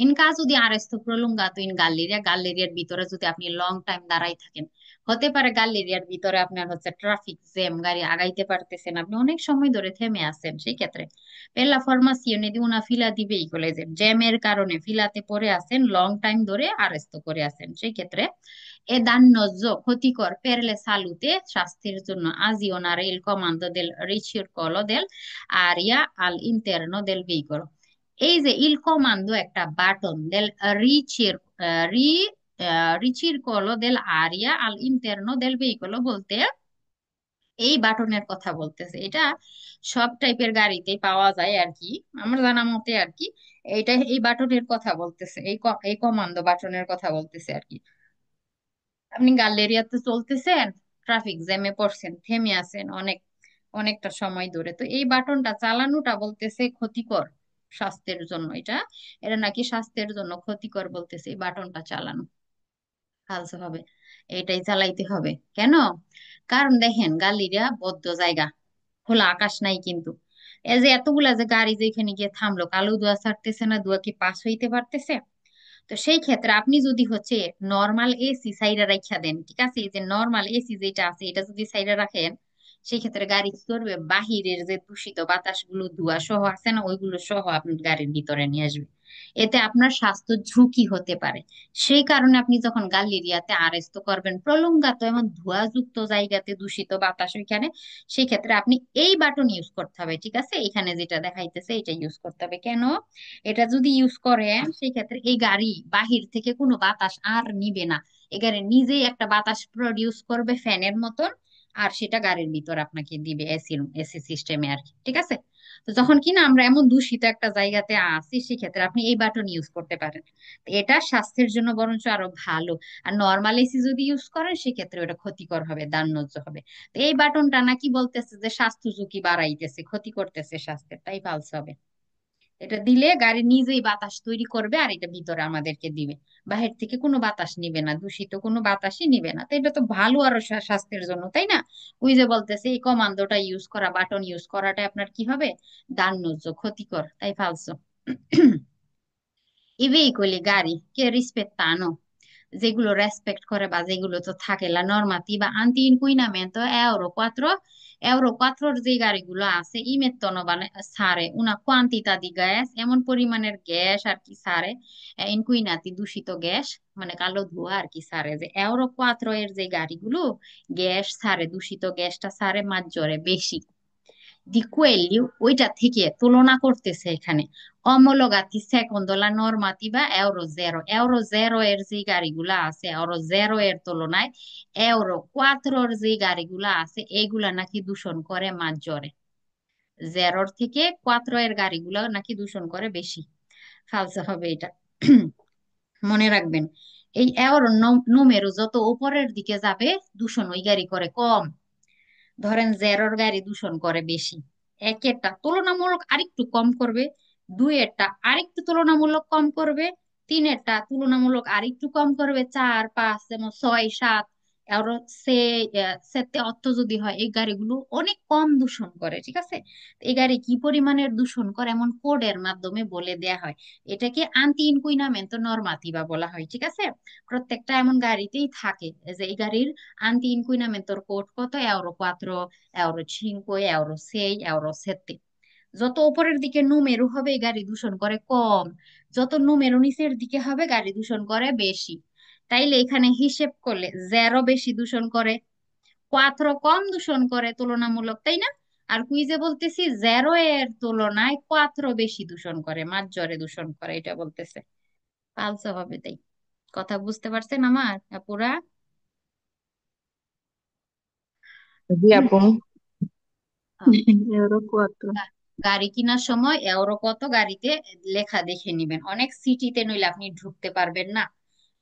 In caso di arresto prolungato in galleria, গ্যালেরিয়ার ভিতরে যদি আপনি লং টাইম দাঁড়াই থাকেন, হতে পারে গ্যালেরিয়ার ভিতরে আপনার হচ্ছে ট্রাফিক জ্যাম, গাড়ি আগাইতে পারতেছেন, আপনি অনেক সময় ধরে থেমে আছেন, সেই ক্ষেত্রে per la formazione di una fila di veicoli, জ্যামের কারণে ফিলাতে পড়ে আছেন, লং টাইম ধরে আরেস্ট করে আছেন, সেই ক্ষেত্রে এ dannoso ক্ষতিকর per le salute, স্বাস্থ্যের জন্য azionare il comando del ricircolo del aria all'interno del veicolo, এই যে ইল কমান্ডো একটা বাটন দেল রিচির রি রিচিরকলো দেল আরিয়া আল ইন্টারনো দেল ভেহিকলো বলতে এই বাটনের কথা বলতেছে, এটা সব টাইপের গাড়িতেই পাওয়া যায় আর কি, আমার জানা মতে আর কি, এইটা এই বাটনের কথা বলতেছে, এই কমান্ডো বাটনের কথা বলতেছে আর কি। আপনি গ্যালেরিয়াতে চলতেছেন, ট্রাফিক জ্যামে পড়ছেন, থেমে আছেন অনেকটা সময় ধরে, তো এই বাটনটা চালানোটা বলতেছে ক্ষতিকর স্বাস্থ্যের জন্য, এটা এটা নাকি স্বাস্থ্যের জন্য ক্ষতিকর বলতেছে এই বাটনটা চালানো, ফালসে হবে, এটাই চালাইতে হবে। কেন, কারণ দেখেন গালিরা বদ্ধ জায়গা, খোলা আকাশ নাই কিন্তু, এই যে এতগুলা যে গাড়ি যেখানে গিয়ে থামলো, কালো ধোঁয়া ছাড়তেছে না, ধোঁয়া কি পাস হইতে পারতেছে, তো সেই ক্ষেত্রে আপনি যদি হচ্ছে নর্মাল এসি সাইডে রাখা দেন, ঠিক আছে, এই যে নর্মাল এসি যেটা আছে এটা যদি সাইডে রাখেন, সেই ক্ষেত্রে গাড়ি কি করবে, বাহিরের যে দূষিত বাতাসগুলো ধোঁয়া সহ আছে না, ওইগুলো সহ আপনার গাড়ির ভিতরে নিয়ে আসবে, এতে আপনার স্বাস্থ্য ঝুঁকি হতে পারে। সেই কারণে আপনি যখন গ্যালেরিয়াতে আরেস্ট করবেন প্রলঙ্গাত এমন ধোঁয়াযুক্ত জায়গাতে, দূষিত বাতাস ওইখানে, সেই ক্ষেত্রে আপনি এই বাটন ইউজ করতে হবে, ঠিক আছে, এখানে যেটা দেখাইতেছে এটা ইউজ করতে হবে। কেন, এটা যদি ইউজ করেন সেই ক্ষেত্রে এই গাড়ি বাহির থেকে কোনো বাতাস আর নিবে না, এই গাড়ি নিজেই একটা বাতাস প্রডিউস করবে ফ্যানের মতন, আর সেটা গাড়ির ভিতর আপনাকে দিবে এসি এসি সিস্টেমে আর কি, ঠিক আছে। তো যখন কিনা আমরা এমন দূষিত একটা জায়গাতে আছি, সেক্ষেত্রে আপনি এই বাটন ইউজ করতে পারেন, তো এটা স্বাস্থ্যের জন্য বরঞ্চ আরো ভালো। আর নর্মাল এসি যদি ইউজ করেন সেক্ষেত্রে ওটা ক্ষতিকর হবে, দাহ্য হবে। তো এই বাটনটা নাকি বলতেছে যে স্বাস্থ্য ঝুঁকি বাড়াইতেছে, ক্ষতি করতেছে স্বাস্থ্যের, তাই ফালস হবে। এটা দিলে গাড়ি নিজেই বাতাস তৈরি করবে আর এটা ভিতরে আমাদেরকে দিবে, বাহির থেকে কোনো বাতাস নিবে না, দূষিত কোনো বাতাসই নিবে না, তো এটা তো ভালো আরো স্বাস্থ্যের জন্য, তাই না। ওই যে বলতেছে এই কমান্ডোটা ইউজ করা, বাটন ইউজ করাটা আপনার কি হবে, দান্নজ্য, ক্ষতিকর, তাই ফালসো। I veicoli, গাড়ি কে rispettano, যেগুলো রেসপেক্ট করে বা যেগুলো তো থাকে লা normativa anti-inquinamento Euro 4 যে গাড়িগুলো আছে ইমেত্তনো মানে সারে una quantità di gas এমন পরিমাণের গ্যাস আর কি সারে ইনকুইনাতি দূষিত গ্যাস মানে কালো ধোঁয়া আর কি সারে যে Euro 4 এর যে গাড়িগুলো গ্যাস সারে দূষিত গ্যাসটা সারে মাঝজরে বেশি দি quelli ওইটা থেকে তুলনা করতেছে এখানে অমোলোগাতি সেকন্ডো লা নরমাটিভা এউরো 0 এর যে গাড়িগুলা আছে এউরো 0 এর তুলনায় Euro 4 যে গাড়িগুলা আছে এগুলা নাকি দূষণ করে মাঝজরে 0 থেকে 4 এর গাড়িগুলা নাকি দূষণ করে বেশি ফালসা হবে এটা মনে রাখবেন এই এউরো নুমেরো যত উপরের দিকে যাবে দূষণ ওই গাড়ি করে কম ধরেন 0 গাড়ি দূষণ করে বেশি একেরটা তুলনামূলক আরেকটু কম করবে দুইয়েরটা আরেকটু তুলনামূলক কম করবে তিনেরটা তুলনামূলক আরেকটু কম করবে 4 5 যেমন 6 7 আরো সে সেতে অর্থ যদি হয় এই গাড়িগুলো অনেক কম দূষণ করে ঠিক আছে এই গাড়ি কি পরিমাণের দূষণ করে এমন কোডের মাধ্যমে বলে দেয়া হয় এটাকে আন্টি ইনকুইনামেন্টো নরমাটিভা বলা হয় ঠিক আছে প্রত্যেকটা এমন গাড়িতেই থাকে যে এই গাড়ির anti inquinamento code কত Euro 4 Euro 5 Euro 6 Euro 7 যত উপরের দিকে নুমেরু হবে গাড়ি দূষণ করে কম যত নুমেরু নিচের দিকে হবে গাড়ি দূষণ করে বেশি তাইলে এখানে হিসেব করলে 0 বেশি দূষণ করে 4 কম দূষণ করে তুলনামূলক তাই না আর কুইজে বলতেছি 0 এর তুলনায় 4 বেশি দূষণ করে মাঝজরে দূষণ করে এটা বলতেছে পালসা হবে তাই কথা বুঝতে পারছেন আমার পুরা জি আপু। Euro 4. গাড়ি কেনার সময় এওরো কত গাড়িতে লেখা দেখে নিবেন অনেক সিটিতে নইলে আপনি ঢুকতে পারবেন না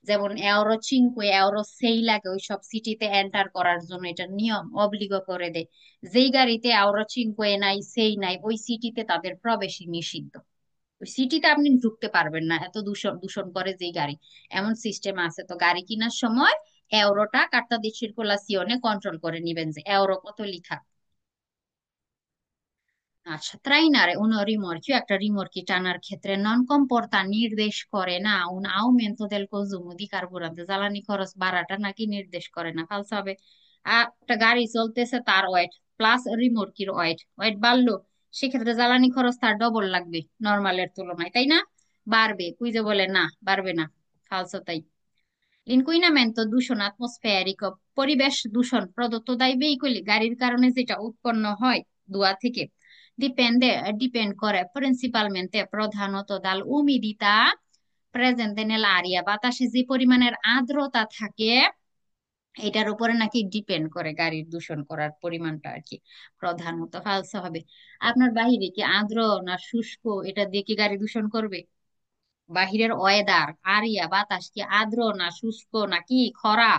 যেমন Euro 5 Euro 6 লাগে ওই সব সিটিতে এন্টার করার জন্য এটা নিয়ম অব্লিগ করে দেয় যেই গাড়িতে Euro 5 নাই সেই নাই ওই সিটিতে তাদের প্রবেশই নিষিদ্ধ ওই সিটিতে আপনি ঢুকতে পারবেন না এত দূষণ দূষণ করে যেই গাড়ি এমন সিস্টেম আছে তো গাড়ি কেনার সময় এওরোটা কার্তা দি সার্কুলাসিওনে কন্ট্রোল করে নিবেন যে এওরো কত লিখা আচ্ছা ট্রাইনারে উনো রিমorchio একটা রিমorchi টানার ক্ষেত্রে নন কম্পোর্তা নির্দেশ করে না un aumento del consumo di carburante জ্বালানি খরচ বাড়াটা নাকি নির্দেশ করে না ফালসা হবে একটা গাড়ি চলতেছে তার ওয়েট প্লাস রিমorchiর ওয়েট বাড়লো সেক্ষেত্রে জ্বালানি খরচ তার ডবল লাগবে নর্মালের তুলনায় তাই না বাড়বে কুইজে বলে না বাড়বে না ফালসো তাই ইনকুইনামেন্টো দূষণ আটমসফেরিক পরিবেশ দূষণ প্রদত্ত দায় ভেহিকল গাড়ির কারণে যেটা উৎপন্ন হয় ধোঁয়া থেকে ডিপেন্ডে ডিপেন্ড করে প্রিন্সিপালমেন্টে প্রধানত দাল উমিদিতা প্রেজেন্টে নেলারিয়া বাতাসে যে পরিমাণের আর্দ্রতা থাকে এটার উপরে নাকি ডিপেন্ড করে গাড়ির দূষণ করার পরিমাণটা আর কি প্রধানত ফালসা হবে আপনার বাহিরে কি আর্দ্র না শুষ্ক এটা দিয়ে কি গাড়ি দূষণ করবে বাহিরের ওয়েদার আরিয়া বাতাস কি আর্দ্র না শুষ্ক নাকি খরা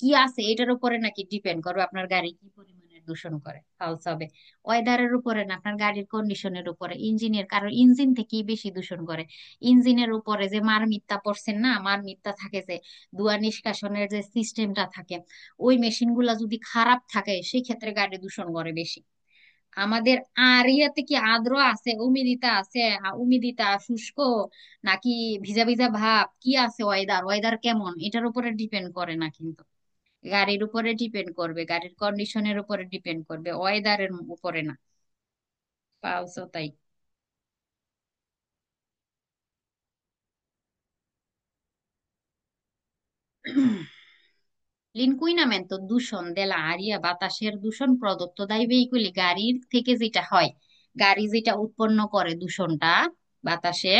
কি আছে এটার উপরে নাকি ডিপেন্ড করবে আপনার গাড়ি কি পরিমাণের দূষণ করে ফালস হবে ওয়েদারের উপরে না আপনার গাড়ির কন্ডিশনের উপরে ইঞ্জিনের কারণ ইঞ্জিন থেকেই বেশি দূষণ করে ইঞ্জিনের উপরে যে মারমিত্তা পড়ছেন না মারমিত্তা থাকে যে ধোঁয়া নিষ্কাশনের যে সিস্টেমটা থাকে ওই মেশিন গুলা যদি খারাপ থাকে সেই ক্ষেত্রে গাড়ি দূষণ করে বেশি আমাদের ইয়াতে কি আর্দ্র আছে উমিদিতা আছে উমিদিতা শুষ্ক নাকি ভিজা ভিজা ভাব কি আছে ওয়েদার ওয়েদার কেমন এটার উপরে ডিপেন্ড করে না কিন্তু গাড়ির উপরে ডিপেন্ড করবে গাড়ির কন্ডিশনের উপরে ডিপেন্ড করবে ওয়েদারের উপরে না পালসো তাই লিনকুইনামেন্টো দূষণ দেলা আরিয়া বাতাসের দূষণ প্রদত্ত দায় ভেহিকুলি গাড়ির থেকে যেটা হয় গাড়ি যেটা উৎপন্ন করে দূষণটা বাতাসে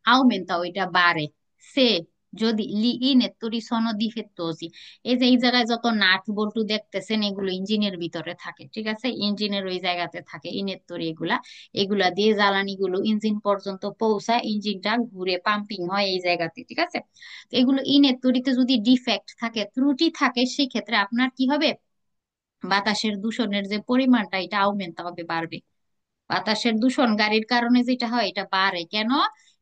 আউমেন্টা ওইটা বাড়ে সে যদি লি ইনেত্তরি সনো ডিফেত্তোসি এই যে এই জায়গায় যত নাট বল্টু দেখতেছেন এগুলো ইঞ্জিনের ভিতরে থাকে ঠিক আছে ইঞ্জিনের ওই জায়গাতে থাকে ইনেত্তরি এগুলা এগুলা দিয়ে জ্বালানি গুলো ইঞ্জিন পর্যন্ত পৌঁছায় ইঞ্জিনটা ঘুরে পাম্পিং হয় এই জায়গাতে ঠিক আছে তো এগুলো ইনের তৈরিতে যদি ডিফেক্ট থাকে ত্রুটি থাকে সেক্ষেত্রে আপনার কি হবে বাতাসের দূষণের যে পরিমাণটা এটা আউমেন্ট হবে বাড়বে বাতাসের দূষণ গাড়ির কারণে যেটা হয় এটা বাড়ে কেন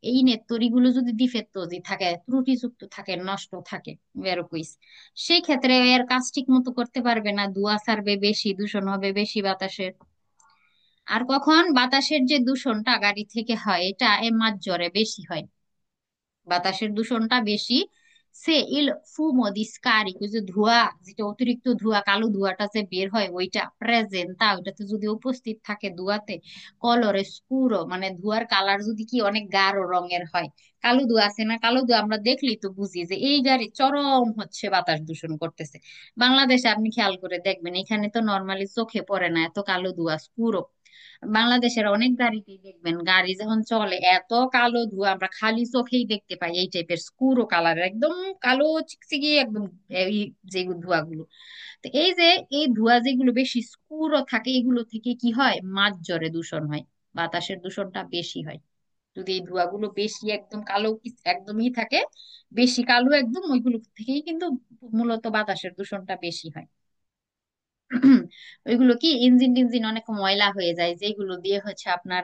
এই ইনের তৈরিগুলো যদি ডিফেক্টজি থাকে ত্রুটিযুক্ত থাকে নষ্ট থাকে বেরোকুইস সেই ক্ষেত্রে এর কাজ ঠিক মতো করতে পারবে না ধোঁয়া ছাড়বে বেশি দূষণ হবে বেশি বাতাসের আর কখন বাতাসের যে দূষণটা গাড়ি থেকে হয় এটা এ মাঝ জ্বরে বেশি হয় বাতাসের দূষণটা বেশি সে ইল ফুমো দি স্কারিকো, যে ধোঁয়া, যেটা অতিরিক্ত ধোঁয়া, কালো ধোঁয়াটা যে বের হয় ওইটা প্রেজেন্টা, ওইটাতে যদি উপস্থিত থাকে ধোঁয়াতে, কলরে স্কুরো, মানে ধোঁয়ার কালার যদি কি অনেক গাঢ় রঙের হয়। কালো ধোঁয়া আছে না, কালো ধোঁয়া আমরা দেখলেই তো বুঝি যে এই গাড়ি চরম হচ্ছে বাতাস দূষণ করতেছে। বাংলাদেশে আপনি খেয়াল করে দেখবেন, এখানে তো নর্মালি চোখে পড়ে না এত কালো ধোঁয়া স্কুরো। বাংলাদেশের অনেক গাড়িতেই দেখবেন, গাড়ি যখন চলে এত কালো ধোঁয়া আমরা খালি চোখেই দেখতে পাই, এই টাইপের স্কুরো কালার, একদম কালো চিকচিকি একদম, এই যে ধোঁয়াগুলো। তো এই যে এই ধোঁয়া যেগুলো বেশি স্কুরো থাকে, এগুলো থেকে কি হয়, মাঝজরে দূষণ হয়, বাতাসের দূষণটা বেশি হয়। যদি এই ধোঁয়াগুলো বেশি একদম কালো একদমই থাকে, বেশি কালো একদম, ওইগুলো থেকেই কিন্তু মূলত বাতাসের দূষণটা বেশি হয়। ওইগুলো কি ইঞ্জিন টিঞ্জিন অনেক ময়লা হয়ে যায়, যেগুলো দিয়ে হচ্ছে আপনার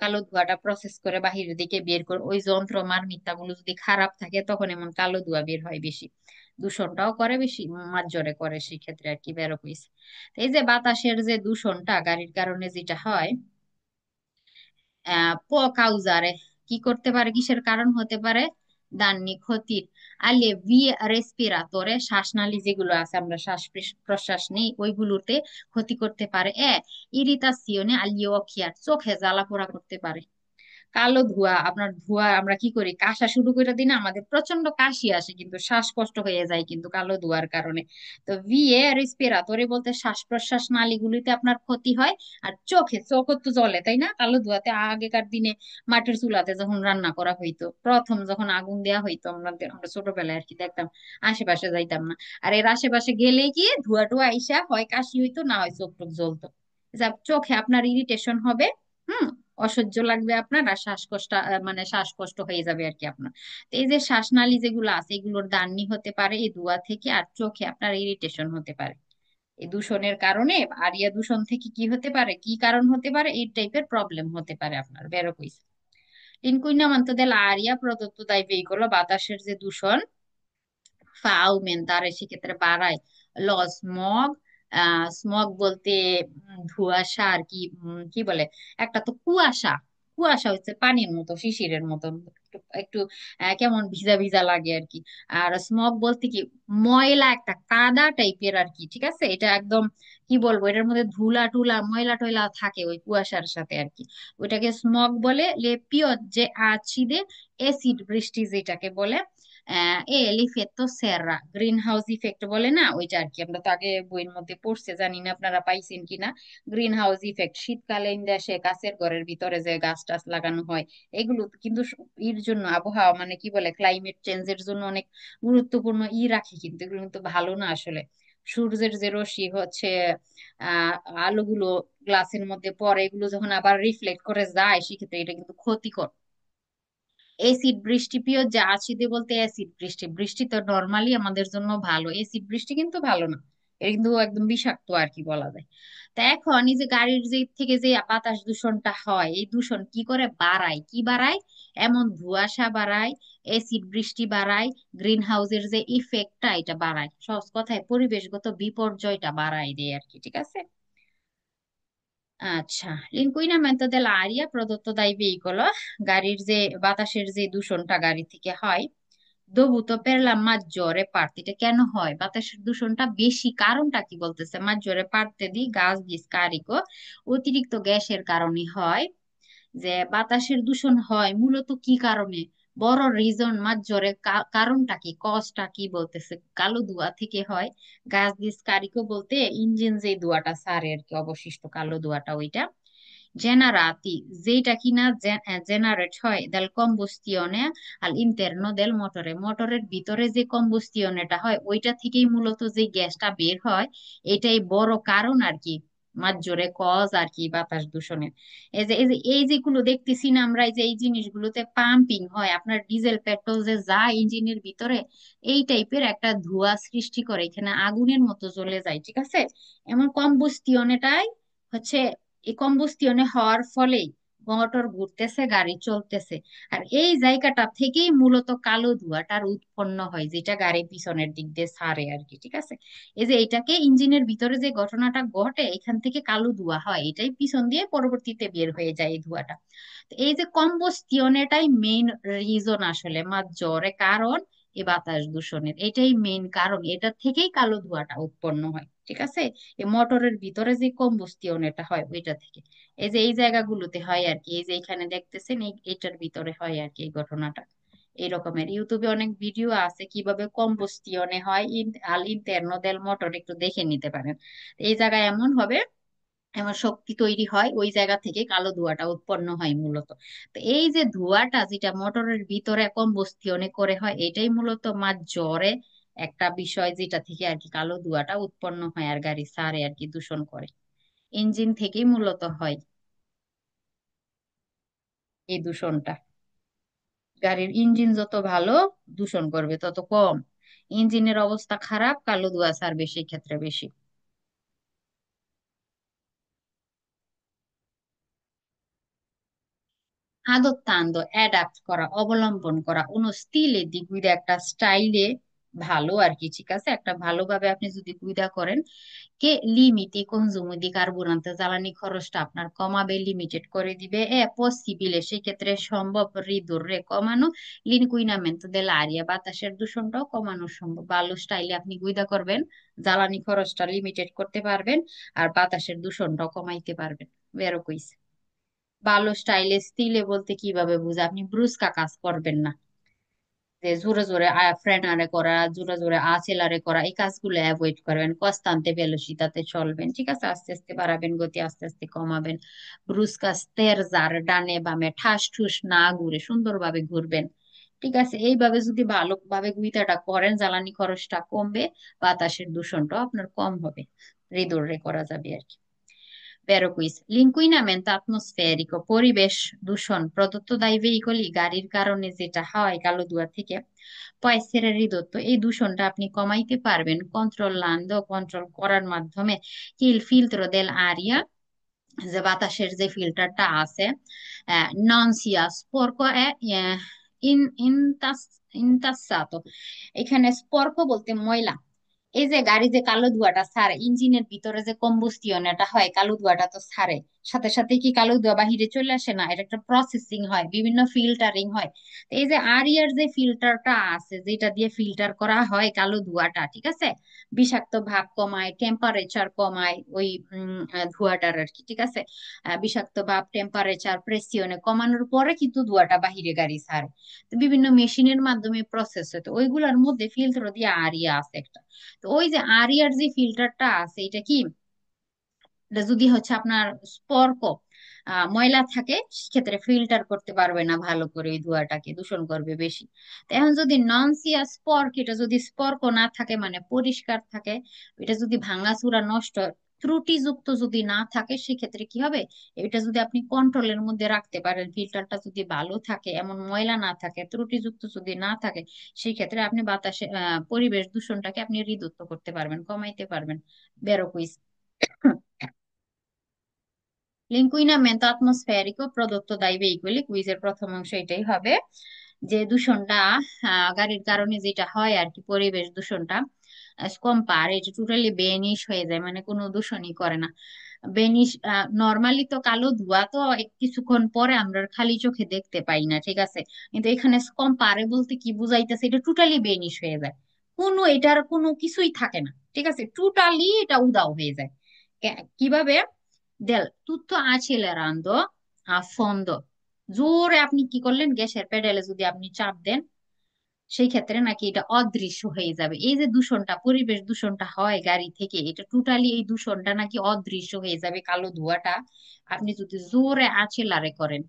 কালো ধোঁয়াটা প্রসেস করে বাহিরের দিকে বের করে, ওই যন্ত্র মারমিত্তা গুলো যদি খারাপ থাকে তখন এমন কালো ধোঁয়া বের হয় বেশি, দূষণটাও করে বেশি, মাঝজরে করে সেই ক্ষেত্রে আর কি বেরো হইছে। তো এই যে বাতাসের যে দূষণটা গাড়ির কারণে যেটা হয়, কাউজারে কি করতে পারে, কিসের কারণ হতে পারে, দান্নি ক্ষতির, আলে ভি রেসপিরাতরে, শ্বাসনালী যেগুলো আছে আমরা শ্বাস প্রশ্বাস নেই ওইগুলোতে ক্ষতি করতে পারে। ইরিতাসিওনে আলিও অখিয়ার, চোখে জ্বালা পোড়া করতে পারে। কালো ধোঁয়া, আপনার ধোঁয়া আমরা কি করি, কাশা শুরু করে দিই না, আমাদের প্রচন্ড কাশি আসে কিন্তু শ্বাসকষ্ট হয়ে যায় কিন্তু কালো ধোঁয়ার কারণে। তো ভিএ রেসপিরাতরি বলতে শ্বাস প্রশ্বাস নালীগুলিতে আপনার ক্ষতি হয়। আর চোখে, চোখ তো জ্বলে তাই না কালো ধোঁয়াতে। আগেকার দিনে মাটির চুলাতে যখন রান্না করা হইতো, প্রথম যখন আগুন দেওয়া হইতো, আমরা ছোটবেলায় আর কি দেখতাম, আশেপাশে যাইতাম না, আর এর আশেপাশে গেলে গিয়ে ধোঁয়া টোয়া আইসা হয় কাশি হইতো, না হয় চোখ টোক জ্বলতো। যা চোখে আপনার ইরিটেশন হবে, হুম, অসহ্য লাগবে আপনার, আর শ্বাসকষ্ট, মানে শ্বাসকষ্ট হয়ে যাবে আর কি আপনার। তো এই যে শ্বাসনালী যেগুলো আছে এগুলোর দান্নি হতে পারে এই ধোঁয়া থেকে, আর চোখে আপনার ইরিটেশন হতে পারে এই দূষণের কারণে। আরিয়া দূষণ থেকে কি হতে পারে, কি কারণ হতে পারে, এই টাইপের প্রবলেম হতে পারে আপনার, বেরো কইছে। ইনকুইনামান্তো দেল আরিয়া প্রদত্ত দায় ভেহিকল, বাতাসের যে দূষণ, ফা আউমেন্তারে সেক্ষেত্রে বাড়ায় ল স্মগ। স্মগ বলতে ধোঁয়াশা আর কি, কি বলে, একটা তো কুয়াশা, কুয়াশা হচ্ছে পানির মতো শিশিরের মতো, একটু একটু কেমন ভিজা ভিজা লাগে আর কি। আর স্মগ বলতে কি, ময়লা একটা কাদা টাইপের আর কি, ঠিক আছে, এটা একদম কি বলবো, এটার মধ্যে ধুলা টুলা ময়লা টয়লা থাকে ওই কুয়াশার সাথে আর কি, ওইটাকে স্মগ বলে। লেপিও যে আছিদে অ্যাসিড বৃষ্টি যেটাকে বলে, এল ইফেক্টো সেররা, গ্রিন হাউস ইফেক্ট বলে না ওইটা আর কি, আমরা তো আগে বইয়ের মধ্যে পড়ছে, জানি না আপনারা পাইছেন কিনা। গ্রিন হাউস ইফেক্ট শীতকালে দেশে গাছের ঘরের ভিতরে যে গাছ টাছ লাগানো হয়, এগুলো কিন্তু এর জন্য আবহাওয়া, মানে কি বলে, ক্লাইমেট চেঞ্জের জন্য অনেক গুরুত্বপূর্ণ রাখে, কিন্তু এগুলো কিন্তু ভালো না আসলে। সূর্যের যে রশ্মি হচ্ছে, আহ আলোগুলো গ্লাসের মধ্যে পড়ে, এগুলো যখন আবার রিফ্লেক্ট করে যায় সেক্ষেত্রে এটা কিন্তু ক্ষতিকর। এসিড বৃষ্টি, প্রিয় যা আছিদে বলতে অ্যাসিড বৃষ্টি, বৃষ্টি তো নর্মালি আমাদের জন্য ভালো, এসিড বৃষ্টি কিন্তু ভালো না, এটা কিন্তু একদম বিষাক্ত আর কি বলা যায়। তা এখন এই যে গাড়ির যে থেকে যে বাতাস দূষণটা হয়, এই দূষণ কি করে বাড়ায়, কি বাড়ায়, এমন ধোঁয়াশা বাড়ায়, এসিড বৃষ্টি বাড়ায়, গ্রিন হাউসের যে ইফেক্টটা এটা বাড়ায়, সহজ কথায় পরিবেশগত বিপর্যয়টা বাড়ায় দেয় আর কি, ঠিক আছে। আচ্ছা, l'inquinamento dell'aria prodotto dai veicoli, গাড়ির যে বাতাসের যে দূষণটা গাড়ি থেকে হয়, dovuto per la maggiore parte, এটা কেন হয় বাতাসের দূষণটা বেশি, কারণটা কি বলতেছে, maggiore parte di gas di scarico, অতিরিক্ত গ্যাসের কারণে হয়। যে বাতাসের দূষণ হয় মূলত কি কারণে, বড় রিজন মাজরে, কারণটা কি, কজটা কি বলতেছে, কালো ধোঁয়া থেকে হয়। গাছ দিস কারিকো বলতে ইঞ্জিন যে ধোঁয়াটা ছাড়ে আর কি, অবশিষ্ট কালো ধোঁয়াটা ওইটা। জেনারাতি, যেটা কিনা জেনারেট হয় দেল কম্বুস্টিওনে আল ইন্টারনো দেল মোটরে, মোটরের ভিতরে যে কম্বুস্টিওনেটা হয় ওইটা থেকেই মূলত যে গ্যাসটা বের হয়, এটাই বড় কারণ আর কি, মাজরে কজ আর কি বাতাস দূষণের। এই যেগুলো দেখতেছি না আমরা, এই যে এই জিনিসগুলোতে পাম্পিং হয় আপনার, ডিজেল পেট্রোল যে যায় ইঞ্জিনের ভিতরে, এই টাইপের একটা ধোঁয়া সৃষ্টি করে, এখানে আগুনের মতো জ্বলে যায়, ঠিক আছে। এমন কম্বুস্টিওনেটাই হচ্ছে, এই কম্বুস্টিয়নে হওয়ার ফলেই মোটর ঘুরতেছে, গাড়ি চলতেছে, আর এই জায়গাটা থেকেই মূলত কালো ধোঁয়াটার উৎপন্ন হয়, যেটা গাড়ি পিছনের দিক দিয়ে ছাড়ে আর কি, ঠিক আছে। এই যে এটাকে ইঞ্জিনের ভিতরে যে ঘটনাটা ঘটে, এখান থেকে কালো ধোঁয়া হয়, এটাই পিছন দিয়ে পরবর্তীতে বের হয়ে যায় এই ধোঁয়াটা। তো এই যে কম্বুস্টিয়ন, এটাই মেইন রিজন আসলে, জ্বরে কারণ এই বাতাস দূষণের। এটাই মেইন কারণ, এটা থেকেই কালো ধোঁয়াটা উৎপন্ন হয়। ঠিক আছে, এই মোটরের ভিতরে যে কম্বুস্টিয়ন এটা হয় ওইটা থেকে। এই যে এই জায়গাগুলোতে হয় আর কি, এই যে এখানে দেখতেছেন এটার ভিতরে হয় আর কি এই ঘটনাটা। এই রকমের ইউটিউবে অনেক ভিডিও আছে কিভাবে কম্বুস্টিয়নে হয় আল ইন্টারনো দেল মোটর, একটু দেখে নিতে পারেন। এই জায়গায় এমন হবে, এমন শক্তি তৈরি হয়, ওই জায়গা থেকে কালো ধোঁয়াটা উৎপন্ন হয় মূলত। তো এই যে ধোঁয়াটা যেটা মোটরের ভিতরে কম্বুস্টিয়নে করে হয়, এটাই মূলত জ্বরে একটা বিষয়, যেটা থেকে আর কি কালো ধোঁয়াটা উৎপন্ন হয় আর গাড়ি সারে আর কি দূষণ করে। ইঞ্জিন থেকেই মূলত হয় এই দূষণটা। গাড়ির ইঞ্জিন যত ভালো, দূষণ করবে তত কম। ইঞ্জিনের অবস্থা খারাপ, কালো ধোঁয়া ছাড়বে সেই ক্ষেত্রে বেশি। আদত্তান্ত অ্যাডাপ্ট করা, অবলম্বন করা কোন স্টিলে দি গুইদা একটা স্টাইলে ভালো আর কি। ঠিক আছে, একটা ভালোভাবে আপনি যদি গুইদা করেন, কে লিমিটি কনজুমো দি কার্বুরান্তে, জ্বালানি খরচটা আপনার কমাবে, লিমিটেড করে দিবে। পসিবিলে সেক্ষেত্রে সম্ভব রিদুরে কমানো লিনকুইনামেন্ট দেল আরিয়া, বাতাসের দূষণটাও কমানো সম্ভব। ভালো স্টাইলে আপনি গুইদা করবেন, জ্বালানি খরচটা লিমিটেড করতে পারবেন, আর বাতাসের দূষণটাও কমাইতে পারবেন। বেরো কইছে। ভালো স্টাইলে স্টিলে বলতে কিভাবে বুঝে, আপনি ব্রুসকা কাজ করবেন না, যে জোরে জোরে ফ্রেনারে করা, জোরে জোরে আচেলারে করা, এই কাজগুলো অ্যাভয়েড করবেন। কস্তান্তে ভেলোসিতাতে চলবেন। ঠিক আছে, আস্তে আস্তে বাড়াবেন গতি, আস্তে আস্তে কমাবেন। ব্রুসকা স্তেরজার ডানে বামে ঠাস ঠুস না ঘুরে সুন্দরভাবে ঘুরবেন। ঠিক আছে, এইভাবে যদি ভালোভাবে গুইতাটা করেন, জ্বালানি খরচটা কমবে, বাতাসের দূষণটাও আপনার কম হবে, হৃদয়ে করা যাবে আর কি। পেরোকুইস l'inquinamento atmosferico, পরিবেশ দূষণ প্রদত্ত দায়ী ভেহিকল গাড়ির কারণে যেটা হয় কালো ধোঁয়া থেকে, পয়সেরা রিদত্ত, এই দূষণটা আপনি কমাইতে পারবেন কন্ট্রোলান্দ, কন্ট্রোল করার মাধ্যমে। কিল ফিল্ত্র দেল আরিয়া, যে বাতাসের যে ফিল্টারটা আছে, নন সিয়া স্পর্ক ইন ইনটাস ইনটাসাতো, এখানে স্পর্ক বলতে ময়লা। এই যে গাড়ি যে কালো ধোঁয়াটা ছাড়ে, ইঞ্জিনের ভিতরে যে কম্বুস্টিয়ন এটা হয়, কালো ধোঁয়াটা তো ছাড়ে, সাথে সাথে কি কালো ধোঁয়া বাহিরে চলে আসে না? এটা একটা প্রসেসিং হয়, বিভিন্ন ফিল্টারিং হয়। তো এই যে আরিয়ার যে ফিল্টারটা আছে, যেটা দিয়ে ফিল্টার করা হয় কালো ধোঁয়াটা, ঠিক আছে, বিষাক্ত ভাব কমায়, টেম্পারেচার কমায় ওই ধোঁয়াটার আর কি। ঠিক আছে, বিষাক্ত ভাব, টেম্পারেচার, প্রেসিয়নে কমানোর পরে কিন্তু ধোঁয়াটা বাহিরে গাড়ি ছাড়ে। তো বিভিন্ন মেশিনের মাধ্যমে প্রসেস হয়, তো ওইগুলোর মধ্যে ফিল্টার দিয়ে আরিয়া আছে একটা। তো ওই যে আরিয়ার যে ফিল্টারটা আছে, এটা কি, এটা যদি হচ্ছে আপনার স্পর্ক ময়লা থাকে, সেক্ষেত্রে ফিল্টার করতে পারবে না ভালো করে, এই ধোঁয়াটাকে দূষণ করবে বেশি। তো এখন যদি নন সিয়া স্পর্ক, এটা যদি স্পর্ক না থাকে মানে পরিষ্কার থাকে, এটা যদি ভাঙাচুরা নষ্ট ত্রুটিযুক্ত যদি না থাকে, সেক্ষেত্রে কি হবে, এটা যদি আপনি কন্ট্রোলের মধ্যে রাখতে পারেন, ফিল্টারটা যদি ভালো থাকে, এমন ময়লা না থাকে, ত্রুটিযুক্ত যদি না থাকে, সেই ক্ষেত্রে আপনি বাতাসে পরিবেশ দূষণটাকে আপনি রিদুত্ত করতে পারবেন, কমাইতে পারবেন। বেরো quiz l'inquinamento atmosferico prodotto dai veicoli, কুইজের প্রথম অংশ এটাই হবে, যে দূষণটা গাড়ির কারণে যেটা হয় আর কি, পরিবেশ দূষণটা কম্পার, এটা টোটালি বেনিশ হয়ে যায়, মানে কোনো দূষণই করে না। বেনিশ, নর্মালি তো কালো ধোঁয়া তো কিছুক্ষণ পরে আমরা খালি চোখে দেখতে পাই না, ঠিক আছে, কিন্তু এখানে কম্পারে বলতে কি বুঝাইতেছে, এটা টোটালি বেনিশ হয়ে যায়, কোনো এটার কোনো কিছুই থাকে না। ঠিক আছে, টোটালি এটা উধাও হয়ে যায়। কিভাবে, দেল তুত্তো accelerando a fondo, জোরে আপনি কি করলেন, গ্যাসের পেডালে যদি আপনি চাপ দেন, সেই ক্ষেত্রে নাকি এটা অদৃশ্য হয়ে যাবে। এই যে দূষণটা, পরিবেশ দূষণটা হয় গাড়ি থেকে, এটা টোটালি এই দূষণটা নাকি অদৃশ্য হয়ে যাবে, কালো ধোঁয়াটা, আপনি যদি জোরে আঁচেলারে করেন।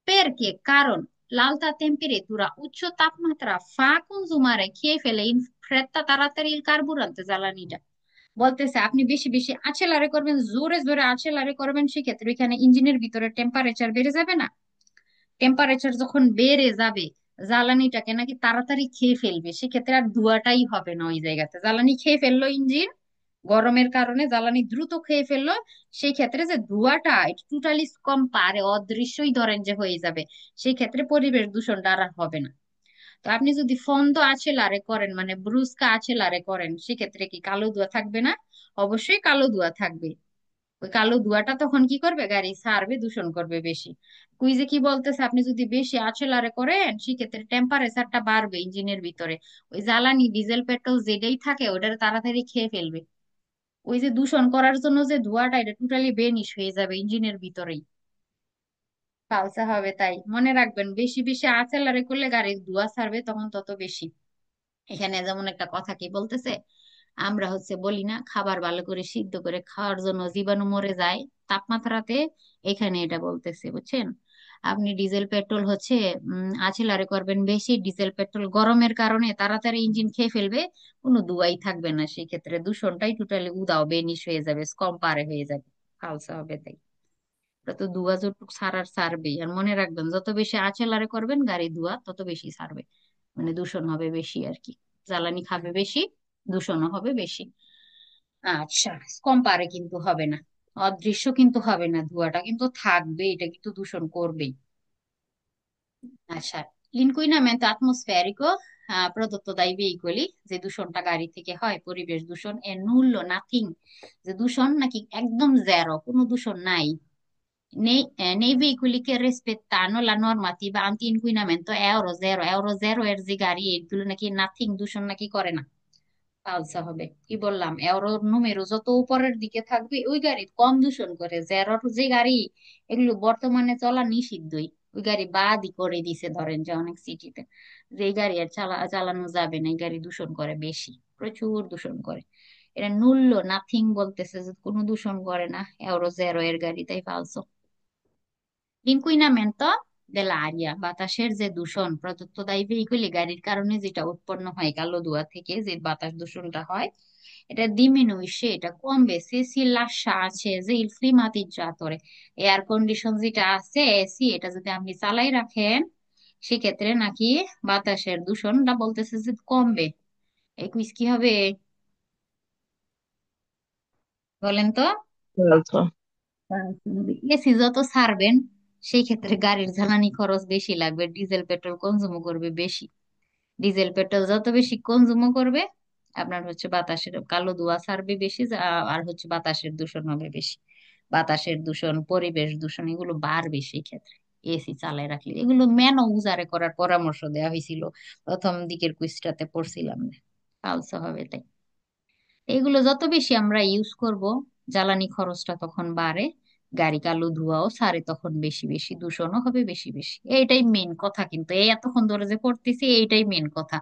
পেরকে কারণ, l'alta temperatura, উচ্চ তাপমাত্রা, ফা কনজুমারে খেয়ে ফেলে ইন ফ্রেত্তা তাড়াতাড়ি কার্বুরান্তে, জ্বালানিটা। বলতেছে আপনি বেশি বেশি আঁচেলারে করবেন, জোরে জোরে আঁচেলারে করবেন, সেক্ষেত্রে এখানে ইঞ্জিনের ভিতরে টেম্পারেচার বেড়ে যাবে না? টেম্পারেচার যখন বেড়ে যাবে, জ্বালানিটাকে নাকি তাড়াতাড়ি খেয়ে ফেলবে, সেক্ষেত্রে আর ধোঁয়াটাই হবে না ওই জায়গাতে। জ্বালানি খেয়ে ফেললো ইঞ্জিন, গরমের কারণে জ্বালানি দ্রুত খেয়ে ফেললো, সেই ক্ষেত্রে যে ধোঁয়াটা টোটালি কম পারে অদৃশ্যই ধরেন যে হয়ে যাবে, সেই ক্ষেত্রে পরিবেশ দূষণটা আর হবে না। তো আপনি যদি ফন্দ আছে লারে করেন, মানে ব্রুস্কা আছে লারে করেন, সেক্ষেত্রে কি কালো ধোঁয়া থাকবে না? অবশ্যই কালো ধোঁয়া থাকবে। ওই কালো ধোঁয়াটা তখন কি করবে, গাড়ি ছাড়বে, দূষণ করবে বেশি। কুইজে কি বলতেছে, আপনি যদি বেশি আচেলারে করেন সেক্ষেত্রে টেম্পারেচারটা বাড়বে ইঞ্জিনের ভিতরে। ওই জ্বালানি ডিজেল পেট্রোল যেটাই থাকে ওটা তাড়াতাড়ি খেয়ে ফেলবে। ওই যে দূষণ করার জন্য যে ধোঁয়াটা, এটা টোটালি বেনিশ হয়ে যাবে ইঞ্জিনের ভিতরেই, ফালসা হবে। তাই মনে রাখবেন, বেশি বেশি আচেলারে করলে গাড়ির ধোঁয়া ছাড়বে তখন তত বেশি। এখানে যেমন একটা কথা কি বলতেছে, আমরা বলি না, খাবার ভালো করে সিদ্ধ করে খাওয়ার জন্য জীবাণু মরে যায় তাপমাত্রাতে। এখানে এটা বলতেছে, বুঝছেন? আপনি ডিজেল পেট্রোল আছিলারে করবেন বেশি, ডিজেল পেট্রোল গরমের কারণে তাড়াতাড়ি ইঞ্জিন খেয়ে ফেলবে, কোনো ধোঁয়াই থাকবে না, সেই ক্ষেত্রে দূষণটাই টোটালি উদাও বেনিশ হয়ে যাবে, কম পারে হয়ে যাবে, ফালসা হবে। তাই ওটা তো ধোঁয়া যতটুকু ছাড়ার ছাড়বেই। আর মনে রাখবেন, যত বেশি আচেলারে করবেন গাড়ি, ধোঁয়া তত বেশি ছাড়বে, মানে দূষণ হবে বেশি আর কি। জ্বালানি খাবে বেশি, দূষণও হবে বেশি। আচ্ছা, কম পারে কিন্তু হবে না, অদৃশ্য কিন্তু হবে না, ধোঁয়াটা কিন্তু থাকবে, এটা কিন্তু দূষণ করবেই। আচ্ছা, l'inquinamento atmosferico prodotto dai veicoli, যে দূষণটা গাড়ি থেকে হয়, পরিবেশ দূষণ, এ নুল্লো, নাথিং, যে দূষণ নাকি একদম জেরো, কোনো দূষণ নাই। Nei veicoli che rispettano la normativa anti-inquinamento Euro 0, Euro 0 এর যে গাড়ি, এগুলো নাকি নাথিং, দূষণ নাকি করে না। পালসা হবে। কি বললাম, এওরো নুমেরো যত উপরের দিকে থাকবে ওই গাড়ি কম দূষণ করে। জেরোর যে গাড়ি, এগুলো বর্তমানে চলা নিষিদ্ধই, ওই গাড়ি বাদই করে দিছে, ধরেন যে অনেক সিটিতে, যে এই গাড়ি আর চালানো যাবে না, এই গাড়ি দূষণ করে বেশি, প্রচুর দূষণ করে। এটা নুল্লো, নাথিং বলতেছে, যে কোনো দূষণ করে না এওরো 0 এর গাড়ি, তাই ফালসো। ইনকুইনামেন্ট dell'aria, বাতাসের যে দূষণ প্রদত্ত দায়ী ভেহিকুলি, গাড়ির কারণে যেটা উৎপন্ন হয় কালো ধোঁয়া থেকে, যে বাতাস দূষণটা হয়, এটা diminuisce, এটা কমবে, se si lascia accese il climatizzatore, air condition যেটা আছে এসি, এটা যদি আপনি চালাই রাখেন সেক্ষেত্রে নাকি বাতাসের দূষণটা বলতেছে যে কমবে। এই কুইজ কি হবে বলেন তো? বলতো। এসি যত ছাড়বেন সেই ক্ষেত্রে গাড়ির জ্বালানি খরচ বেশি লাগবে, ডিজেল পেট্রোল কনজিউম করবে বেশি। ডিজেল পেট্রোল যত বেশি কনজিউম করবে, আপনার বাতাসের কালো ধোঁয়া ছাড়বে বেশি, আর বাতাসের দূষণ হবে বেশি। বাতাসের দূষণ, পরিবেশ দূষণ, এগুলো বাড়বে সেই ক্ষেত্রে এসি চালায় রাখলে। এগুলো ম্যানো উজারে করার পরামর্শ দেওয়া হয়েছিল, প্রথম দিকের কুইজটাতে পড়ছিলাম। ফালসা হবে। তাই এগুলো যত বেশি আমরা ইউজ করব, জ্বালানি খরচটা তখন বাড়ে, গাড়ি কালো ধোঁয়াও ছাড়ে তখন বেশি বেশি, দূষণও হবে বেশি বেশি। এইটাই মেন কথা, কিন্তু এই এতক্ষণ ধরে যে পড়তেছি এইটাই মেন কথা।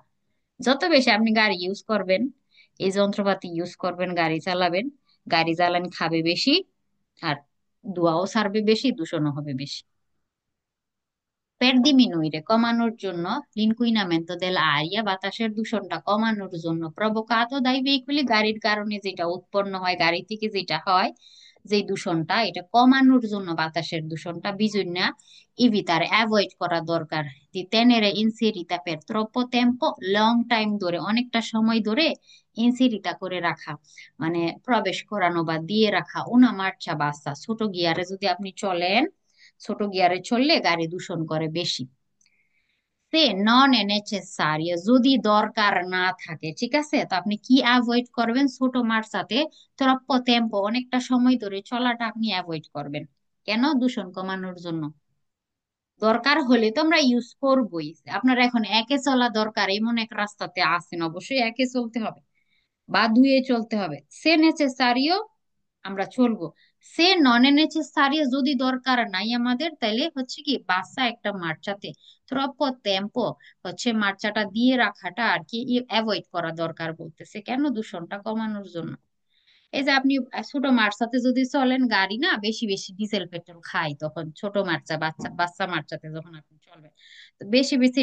যত বেশি আপনি গাড়ি ইউজ করবেন, এই যন্ত্রপাতি ইউজ করবেন, গাড়ি চালাবেন, গাড়ি জ্বালানি খাবে বেশি, আর ধোঁয়াও ছাড়বে বেশি, দূষণও হবে বেশি। পের ডিমিনুইরে, কমানোর জন্য, l'inquinamento dell'aria, বাতাসের দূষণটা কমানোর জন্য, প্রভোকাতো দাই ভেহিকুলি, গাড়ির কারণে যেটা উৎপন্ন হয়, গাড়ি থেকে যেটা হয়, যে দূষণটা, এটা কমানোর জন্য, বাতাসের দূষণটা বিজন্য ইভিতার অ্যাভয়েড করা দরকার। দি tenere inserita per troppo tempo, long time ধরে, অনেকটা সময় ধরে ইনসিরিটা করে রাখা, মানে প্রবেশ করানো বা দিয়ে রাখা, উনা মার্চা বাসা, ছোট গিয়ারে যদি আপনি চলেন, ছোট গিয়ারে চললে গাড়ি দূষণ করে বেশি। সে নন নেসেসারি, যদি দরকার না থাকে, ঠিক আছে, তো আপনি কি অ্যাভয়েড করবেন, ছোট মার্চাতে ট্রপ্পো টেম্পো, অনেকটা সময় ধরে চলাটা আপনি অ্যাভয়েড করবেন। কেন? দূষণ কমানোর জন্য। দরকার হলে তো আমরা ইউজ করবোই। আপনার এখন একে চলা দরকার এমন এক রাস্তাতে আছেন, অবশ্যই একে চলতে হবে বা দুয়ে চলতে হবে, সে নেসেসারিও আমরা চলবো। সে নন নেসেসারি, যদি দরকার নাই আমাদের, তাইলে কি বাসা একটা মার্চাতে ট্রপ্পো টেম্পো, মার্চাটা দিয়ে রাখাটা আর কি অ্যাভয়েড করা দরকার, বলতেছে কেন? দূষণটা কমানোর জন্য। এই যে আপনি ছোট মার্চাতে যদি চলেন, গাড়ি না বেশি বেশি ডিজেল পেট্রোল খায়, তখন ছোট মার্চা, বাচ্চা বাচ্চা মার্চাতে যখন আপনি চলবেন, তো বেশি বেশি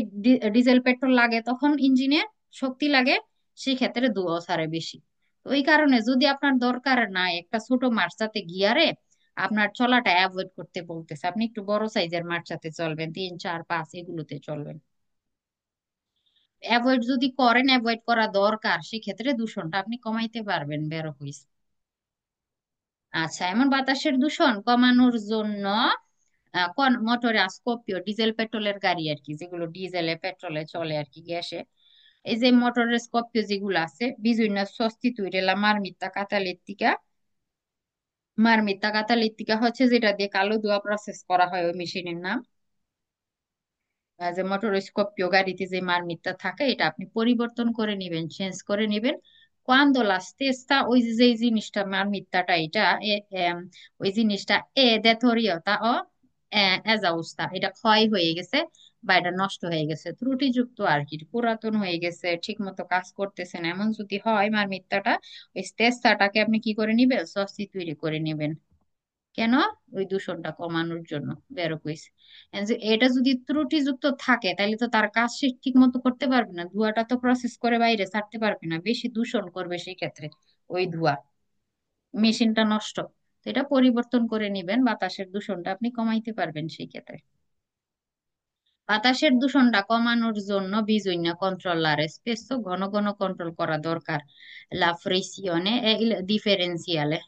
ডিজেল পেট্রোল লাগে, তখন ইঞ্জিনে শক্তি লাগে, সেই ক্ষেত্রে ধোঁয়া ছাড়ে বেশি। তো ওই কারণে যদি আপনার দরকার নাই, একটা ছোট মার্চাতে গিয়ারে আপনার চলাটা অ্যাভয়েড করতে বলতেছে, আপনি একটু বড় সাইজের মার্চাতে চলবেন, 3 4 5 এগুলোতে চলবেন। অ্যাভয়েড যদি করেন, অ্যাভয়েড করা দরকার, সেক্ষেত্রে দূষণটা আপনি কমাইতে পারবেন, বেরো হইছে। আচ্ছা, এমন বাতাসের দূষণ কমানোর জন্য কোন মোটরে স্কোপিও, ডিজেল পেট্রোলের গাড়ি আর কি, যেগুলো ডিজেলে পেট্রোলে চলে আর কি, গ্যাসে, এই যে মোটরের স্কোপিও যেগুলো আছে, বিভিন্ন sostituire la marmitta catalettica মারমিতা কাতালিতিকা হচ্ছে যেটা দিয়ে কালো ধোঁয়া প্রসেস করা হয়, ওই মেশিনের নাম। যে মোটরস্কোপিও গাড়িতে যে মারমিতা থাকে এটা আপনি পরিবর্তন করে নিবেন, চেঞ্জ করে নিবেন। cuando la stessa ওই যে যে জিনিসটা মারমিতাটা এটা ওই জিনিসটা deteriorata ও esausta, এটা ক্ষয় হয়ে গেছে বা এটা নষ্ট হয়ে গেছে, ত্রুটিযুক্ত আর কি, পুরাতন হয়ে গেছে, ঠিক মতো কাজ করতেছে না, এমন যদি হয় মারমিতাটা, ওই স্টেসাটাকে আপনি কি করে নিবেন, সাবস্টিটিউট করে নিবেন। কেন? ওই দূষণটা কমানোর জন্য বেরো কইছে। And যে এটা যদি ত্রুটিযুক্ত থাকে তাহলে তো তার কাজ সে ঠিক মতো করতে পারবে না, ধোঁয়াটা তো প্রসেস করে বাইরে ছাড়তে পারবে না, বেশি দূষণ করবে সেই ক্ষেত্রে ওই ধোঁয়া, মেশিনটা নষ্ট। তো এটা পরিবর্তন করে নিবেন, বাতাসের দূষণটা আপনি কমাইতে পারবেন সেই ক্ষেত্রে। বাতাসের দূষণটা কমানোর জন্য বিজুইনা কন্ট্রোলারে স্পেসো ঘন ঘন কন্ট্রোল করা দরকার। লা ফ্রিসিওনে এ ইল ডিফারেন্সিয়ালে।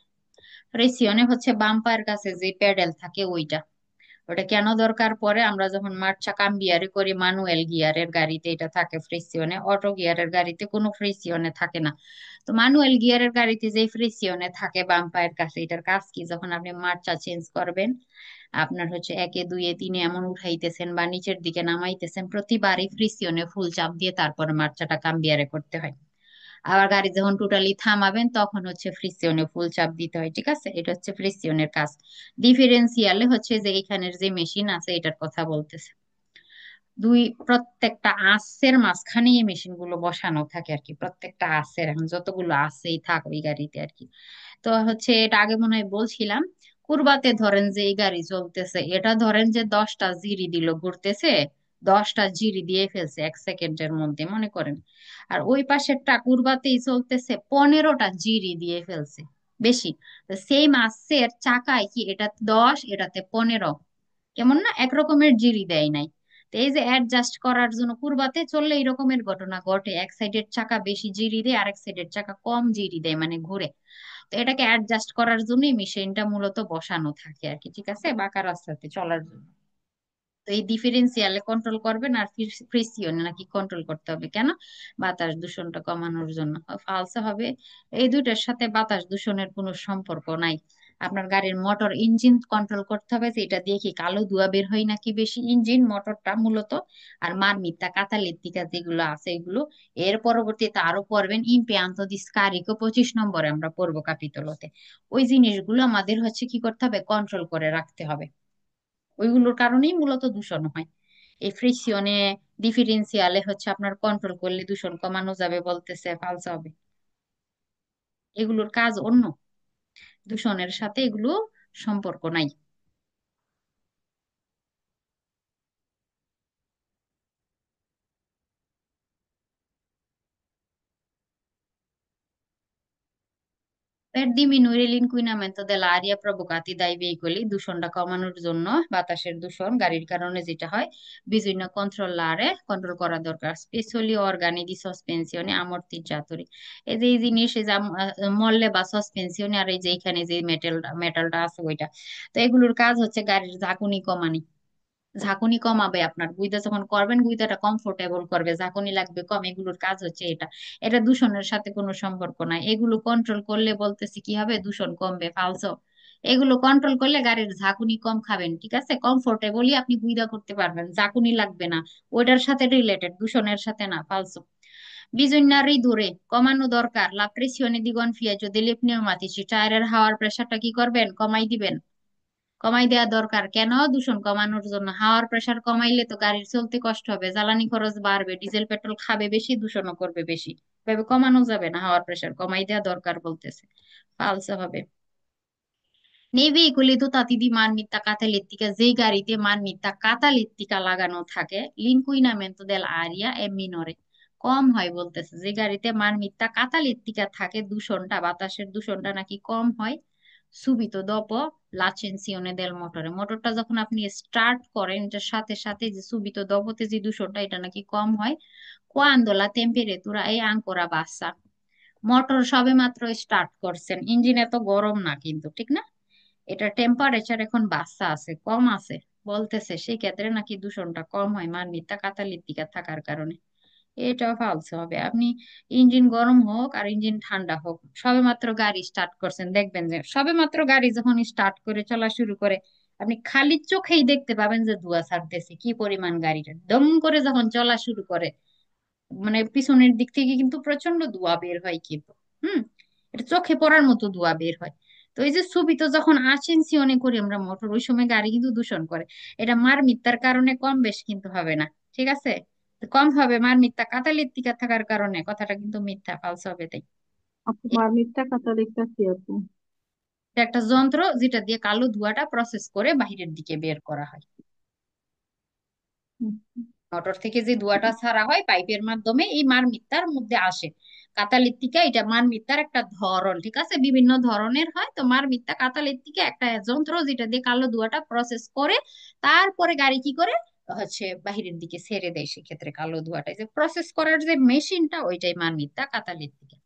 ফ্রিসিওনে হচ্ছে বাম্পার কাছে যে প্যাডেল থাকে ওইটা। ওটা কেন দরকার পড়ে, আমরা যখন মার্চা কাম্বিয়ারে করি ম্যানুয়াল গিয়ারের গাড়িতে এটা থাকে ফ্রিসিওনে, অটো গিয়ারের গাড়িতে কোনো ফ্রিসিওনে থাকে না। তো ম্যানুয়াল গিয়ারের গাড়িতে যে ফ্রিসিওনে থাকে বাম্পায়ের কাছে, এটার কাজ কি, যখন আপনি মার্চা চেঞ্জ করবেন, আপনার হচ্ছে একে দুইয়ে তিনে এমন উঠাইতেছেন বা নিচের দিকে নামাইতেছেন, প্রতিবারই ফ্রিসিওনে ফুল চাপ দিয়ে তারপরে মার্চাটা কাম্বিয়ারে করতে হয়। আবার গাড়ি যখন টোটালি থামাবেন তখন হচ্ছে ফ্রিসিওনে ফুল চাপ দিতে হয়, ঠিক আছে, এটা হচ্ছে ফ্রিসিওনের কাজ। ডিফারেন্সিয়ালে হচ্ছে যে এখানের যে মেশিন আছে এটার কথা বলতেছে। প্রত্যেকটা আঁশের মাঝখানে এই মেশিন গুলো বসানো থাকে আর কি, প্রত্যেকটা আঁশের, এখন যতগুলো আছেই থাক ওই গাড়িতে আর কি। তো হচ্ছে এটা আগে মনে হয় বলছিলাম, কুরবাতে ধরেন যে এই গাড়ি চলতেছে, এটা ধরেন যে 10টা জিরি দিল ঘুরতেছে, 10টা জিরি দিয়ে ফেলছে 1 সেকেন্ডের মধ্যে মনে করেন। আর ওই পাশেরটা কুরবাতেই চলতেছে, 15টা জিরি দিয়ে ফেলছে, বেশি। সেই মাসের চাকায় কি এটা 10 এটাতে 15, কেমন না, একরকমের জিরি দেয় নাই। তো এই যে অ্যাডজাস্ট করার জন্য কুরবাতে চললে এই রকমের ঘটনা ঘটে, এক সাইডের চাকা বেশি জিরি দেয়, আরেক সাইডের চাকা কম জিরি দেয়, মানে ঘুরে। তো এটাকে অ্যাডজাস্ট করার জন্যই মেশিনটা মূলত বসানো থাকে আর কি, ঠিক আছে, বাঁকা রাস্তাতে চলার জন্য। তো এই ডিফারেন্সিয়ালে কন্ট্রোল করবেন, আর ফ্রিসিওনে নাকি কন্ট্রোল করতে হবে কেন, বাতাস দূষণটা কমানোর জন্য। ফালসা হবে, এই দুইটার সাথে বাতাস দূষণের কোনো সম্পর্ক নাই। আপনার গাড়ির মোটর ইঞ্জিন কন্ট্রোল করতে হবে যে এটা দিয়ে কি কালো ধোঁয়া বের হয় নাকি বেশি, ইঞ্জিন মোটরটা মূলত। আর মারমিতা কাতালিতিকা যেগুলো আছে এগুলো। এর পরবর্তীতে আরো পড়বেন ইমপিয়ান্তো দি স্কারিকো, 25 নম্বরে আমরা পড়বো কাপিতলতে। ওই জিনিসগুলো আমাদের হচ্ছে কি করতে হবে, কন্ট্রোল করে রাখতে হবে। ওইগুলোর কারণেই মূলত দূষণ হয়। এই ফ্রিকশনে, ডিফারেন্সিয়ালে হচ্ছে আপনার কন্ট্রোল করলে দূষণ কমানো যাবে বলতেছে ফালসা হবে। এগুলোর কাজ অন্য, দূষণের সাথে এগুলো সম্পর্ক নাই। Per diminuire l'inquinamento dell'aria provocati dai veicoli, দূষণটা কমানোর জন্য, বাতাসের দূষণ গাড়ির কারণে যেটা হয়, বিভিন্ন কন্ট্রোলারে কন্ট্রোল করা দরকার, স্পেশালি অর্গানি দি সসপেনশনে আমর্টিজাতরি। এই যে এই জিনিস, এই যে মল্লে বা সসপেনশনে, আর এই যে এখানে যে মেটালটা আছে ওইটা। তো এগুলোর কাজ হচ্ছে গাড়ির ঝাঁকুনি কমানি, ঝাঁকুনি কমাবে, আপনার গুইদা যখন করবেন গুইদাটা কমফোর্টেবল করবে, ঝাঁকুনি লাগবে কম, এগুলোর কাজ হচ্ছে এটা। এটা দূষণের সাথে কোনো সম্পর্ক নাই, এগুলো কন্ট্রোল করলে বলতেছি কি হবে, দূষণ কমবে ফালসো। এগুলো কন্ট্রোল করলে গাড়ির ঝাঁকুনি কম খাবেন, ঠিক আছে, কমফোর্টেবলি আপনি গুইদা করতে পারবেন, ঝাঁকুনি লাগবে না। ওইটার সাথে রিলেটেড, দূষণের সাথে না, ফালসো। বিজন্য রিদুরে কমানো দরকার, লা প্রেসিওনে দি গনফিয়া দেলি পনেউমাতিসি, টায়ারের হাওয়ার প্রেসারটা কি করবেন, কমাই দিবেন। কমাই দেওয়া দরকার কেন, দূষণ কমানোর জন্য। হাওয়ার প্রেসার কমাইলে তো গাড়ির চলতে কষ্ট হবে, জ্বালানি খরচ বাড়বে, ডিজেল পেট্রোল খাবে বেশি, দূষণও করবে বেশি। এভাবে কমানো যাবে না, হাওয়ার প্রেসার কমাই দেওয়া দরকার বলতেছে ফালসা হবে। Nei veicoli dotati di marmitta catalettica, যেই গাড়িতে মারমিতা কাতালিত্তিকা লাগানো থাকে, l'inquinamento dell'aria è minore, কম হয় বলতেছে, যে গাড়িতে মারমিতা কাতালিত্তিকা থাকে দূষণটা, বাতাসের দূষণটা নাকি কম হয়। সুবিতো দপ l'accensione del motore, মোটরটা যখন আপনি স্টার্ট করেন এটার সাথে সাথে যে সুবিতো দপতে যে দূষণটা এটা নাকি কম হয়। quando la temperatura è ancora bassa, motor সবে মাত্র স্টার্ট করছেন, ইঞ্জিন এত গরম না কিন্তু, ঠিক না, এটা টেম্পারেচার এখন বাচ্চা আছে, কম আছে বলতেছে, সেই ক্ষেত্রে নাকি দূষণটা কম হয় মারমিতা কাতালিতিকা থাকার কারণে। এটাও ফালসে হবে। আপনি ইঞ্জিন গরম হোক আর ইঞ্জিন ঠান্ডা হোক, সবেমাত্র গাড়ি স্টার্ট করছেন, দেখবেন যে সবেমাত্র গাড়ি যখন স্টার্ট করে চলা শুরু করে, আপনি খালি চোখেই দেখতে পাবেন যে ধোঁয়া ছাড়তেছে কি পরিমাণ। গাড়িটা দম করে যখন চলা শুরু করে, মানে পিছনের দিক থেকে কিন্তু প্রচন্ড ধোঁয়া বের হয় কিন্তু। হুম। এটা চোখে পড়ার মতো ধোঁয়া বের হয়। তো এই যে সুবিত যখন আসেনসিয়নে করি আমরা মোটর, ওই সময় গাড়ি কিন্তু দূষণ করে। এটা মার মিথ্যার কারণে কম বেশ কিন্তু হবে না। ঠিক আছে? তো কম হবে মার মিথ্যা কাতালির টিকা থাকার কারণে, কথাটা কিন্তু মিথ্যা ফালস হবে তাই। আপু মারমিটটা কাতালিকটা কি আপু? এটা একটা যন্ত্র যেটা দিয়ে কালো ধোঁয়াটা প্রসেস করে বাহিরের দিকে বের করা হয়। হুম, মোটর থেকে যে ধোঁয়াটা ছাড়া হয় পাইপের মাধ্যমে, এই মারমিত্তার মধ্যে আসে। কাতালিত্তিকা এটা মারমিত্তার একটা ধরন, ঠিক আছে? বিভিন্ন ধরনের হয়, তো মারমিত্তা কাতালিত্তিকা একটা যন্ত্র যেটা দিয়ে কালো ধোঁয়াটা প্রসেস করে তারপরে গাড়ি কি করে হচ্ছে বাহিরের দিকে ছেড়ে দেয়। সেক্ষেত্রে কালো ধোঁয়াটা যে প্রসেস করার যে মেশিনটা, ওইটাই মারমিত্তা কাতালিত্তিকা।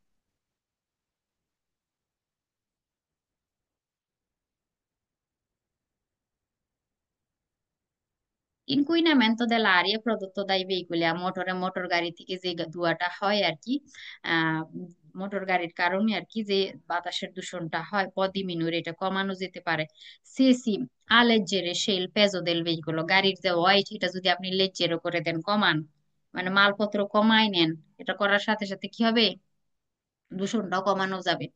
Inquinamento dell'aria prodotto dai veicoli a motore, motor গাড়ি থেকে যে ধোঁয়াটা হয় আর কি, আহ মোটর গাড়ির কারণে আর কি, যে বাতাসের দূষণটা হয় পদিমিনুর, এটা কমানো যেতে পারে। সিসি আলেজ্জেরে সেই পেজো দেল ভেহিকোলো, গাড়ির যে ওয়েট এটা যদি আপনি লেজ্জেরো করে দেন, কমান, মানে মালপত্র কমাই নেন, এটা করার সাথে সাথে কি হবে, দূষণটাও কমানো যাবে।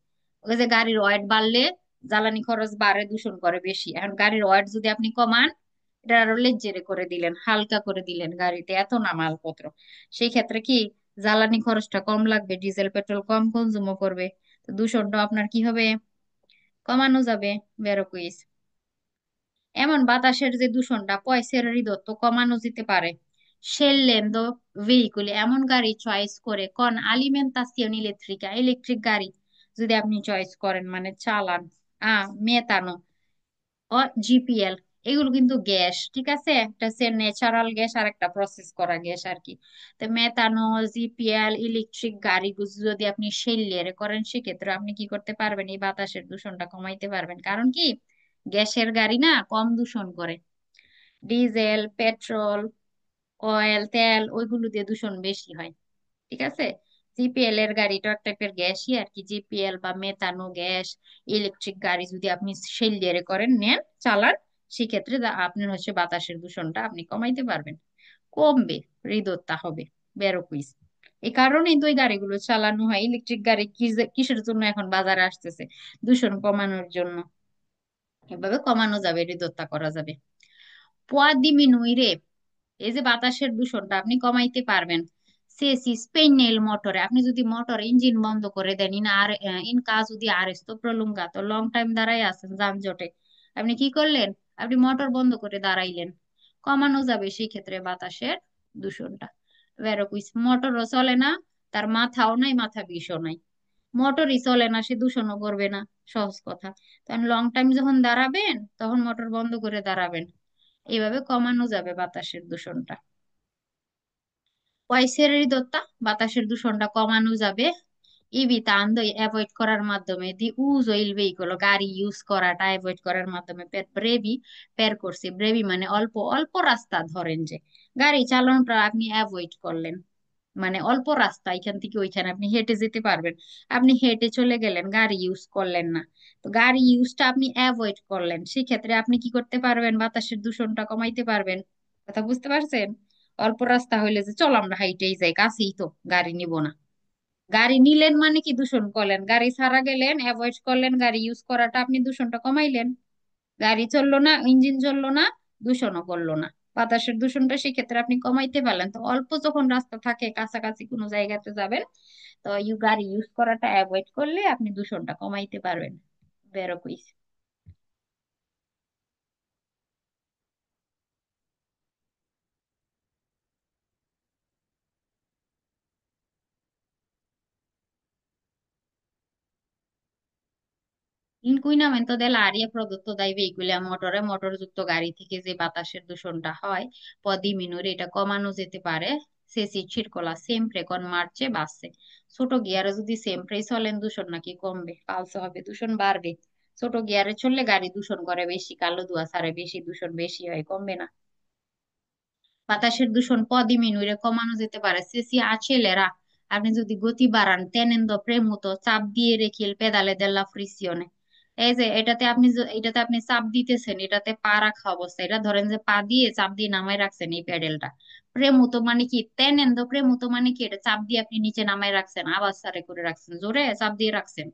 ওই যে গাড়ির ওয়েট বাড়লে জ্বালানি খরচ বাড়ে, দূষণ করে বেশি। এখন গাড়ির ওয়েট যদি আপনি কমান, এটা আরো লেজ্জেরে করে দিলেন, হালকা করে দিলেন, গাড়িতে এত না মালপত্র, সেই ক্ষেত্রে কি জ্বালানি খরচটা কম লাগবে, ডিজেল পেট্রোল কম কনজিউমও করবে। তো দূষণটা আপনার কি হবে, কমানো যাবে। বেরো কুইজ। এমন বাতাসের যে দূষণটা পয়সের হৃদত্ব কমানো যেতে পারে। scegliendo veicoli, এমন গাড়ি চয়েস করে কোন alimentazione elettrica, ইলেকট্রিক গাড়ি যদি আপনি চয়েস করেন মানে চালান, মেথানো ও জিপিএল, এগুলো কিন্তু গ্যাস, ঠিক আছে? একটা হচ্ছে ন্যাচারাল গ্যাস আর একটা প্রসেস করা গ্যাস আর কি। তো মেথানো, জিপিএল, ইলেকট্রিক গাড়িগুলো যদি আপনি সেলিয়ারে করেন, সেক্ষেত্রে আপনি কি করতে পারবেন, এই বাতাসের দূষণটা কমাইতে পারবেন। কারণ কি, গ্যাসের গাড়ি না কম দূষণ করে। ডিজেল, পেট্রোল, অয়েল, তেল, ওইগুলো দিয়ে দূষণ বেশি হয়। ঠিক আছে? জিপিএল এর গাড়িটা এক টাইপের গ্যাসই আর কি, জিপিএল বা মেথানো গ্যাস। ইলেকট্রিক গাড়ি যদি আপনি সেল দিয়ে করেন, নেন, চালান, সেক্ষেত্রে আপনার হচ্ছে বাতাসের দূষণটা আপনি কমাইতে পারবেন, কমবে, হৃদয়তা হবে। বেরো কুইজ। এই কারণেই তো এই গাড়িগুলো চালানো হয়। ইলেকট্রিক গাড়ি কিসের জন্য এখন বাজারে আসতেছে, দূষণ কমানোর জন্য। এভাবে কমানো যাবে, হৃদয়তা করা যাবে। পোয়া দিমিনুইরে, এই যে বাতাসের দূষণটা আপনি কমাইতে পারবেন। সেসি স্পেনেল মোটরে, আপনি যদি মোটর ইঞ্জিন বন্ধ করে দেন, ইন কাজ যদি আরেস্তো প্রলুঙ্গা, তো লং টাইম দাঁড়াই আছেন যানজটে, আপনি কি করলেন, আপনি মোটর বন্ধ করে দাঁড়াইলেন, কমানো যাবে সেই ক্ষেত্রে বাতাসের দূষণটা। ভেরোকুইস, মোটরও চলে না, তার মাথাও নাই, মাথা বিষও নাই, মোটরই চলে না, সে দূষণও করবে না। সহজ কথা। তখন লং টাইম যখন দাঁড়াবেন, তখন মোটর বন্ধ করে দাঁড়াবেন। এইভাবে কমানো যাবে বাতাসের দূষণটা। পয়সের দত্তা, বাতাসের দূষণটা কমানো যাবে ইভিতান্দ অ্যাভয়েড করার মাধ্যমে, দি উজ ইল ভেহিকল, গাড়ি ইউজ করাটা অ্যাভয়েড করার মাধ্যমে। ব্রেভি পের করছি, ব্রেভি মানে অল্প অল্প রাস্তা ধরেন, যে গাড়ি চালানোটা আপনি অ্যাভয়েড করলেন, মানে অল্প রাস্তা এখান থেকে ওইখানে আপনি হেঁটে যেতে পারবেন, আপনি হেঁটে চলে গেলেন, গাড়ি ইউজ করলেন না। তো গাড়ি ইউজটা আপনি অ্যাভয়েড করলেন, সেক্ষেত্রে আপনি কি করতে পারবেন, বাতাসের দূষণটা কমাইতে পারবেন। কথা বুঝতে পারছেন? অল্প রাস্তা হইলে যে চল আমরা হাইটেই যাই, কাছেই তো, গাড়ি নিব না। গাড়ি নিলেন মানে কি দূষণ করলেন, গাড়ি ছাড়া গেলেন, অ্যাভয়েড করলেন গাড়ি ইউজ করাটা, আপনি দূষণটা কমাইলেন। গাড়ি চললো না, ইঞ্জিন চললো না, দূষণও করলো না। বাতাসের দূষণটা সেক্ষেত্রে আপনি কমাইতে পারলেন। তো অল্প যখন রাস্তা থাকে, কাছাকাছি কোনো জায়গাতে যাবেন, তো গাড়ি ইউজ করাটা অ্যাভয়েড করলে আপনি দূষণটা কমাইতে পারবেন। বেরো কুইজ। ইনকুইনামেন্টো dell'aria prodotto dai veicoli a motore, মোটরযুক্ত গাড়ি থেকে যে বাতাসের দূষণটা হয় পদি মিনুরে, এটা কমানো যেতে পারে। সেসি circola sempre con marce basse, ছোট গিয়ারে যদি সেমপ্রেই চলেন, দূষণ নাকি কমবে, পালসে হবে, দূষণ বাড়বে। ছোট গিয়ারে চললে গাড়ি দূষণ করে বেশি, কালো ধোঁয়া ছাড়ে বেশি, দূষণ বেশি হয়, কমবে না। বাতাসের দূষণ পদিমিনুরে কমানো যেতে পারে সিসি আছেলেরা। আপনি যদি গতি বাড়ান tenendo premuto চাপ দিয়ে রেখে il pedale della frizione। এই যে এটাতে আপনি চাপ দিতেছেন, এটাতে পা রাখা অবস্থা, এটা ধরেন যে পা দিয়ে চাপ দিয়ে নামায় রাখছেন এই প্যাডেলটা। প্রেমুতো মানে কি, tenendo premuto মানে কি, এটা চাপ দিয়ে আপনি নিচে নামায় রাখছেন, আবার সারে করে রাখছেন, জোরে চাপ দিয়ে রাখছেন।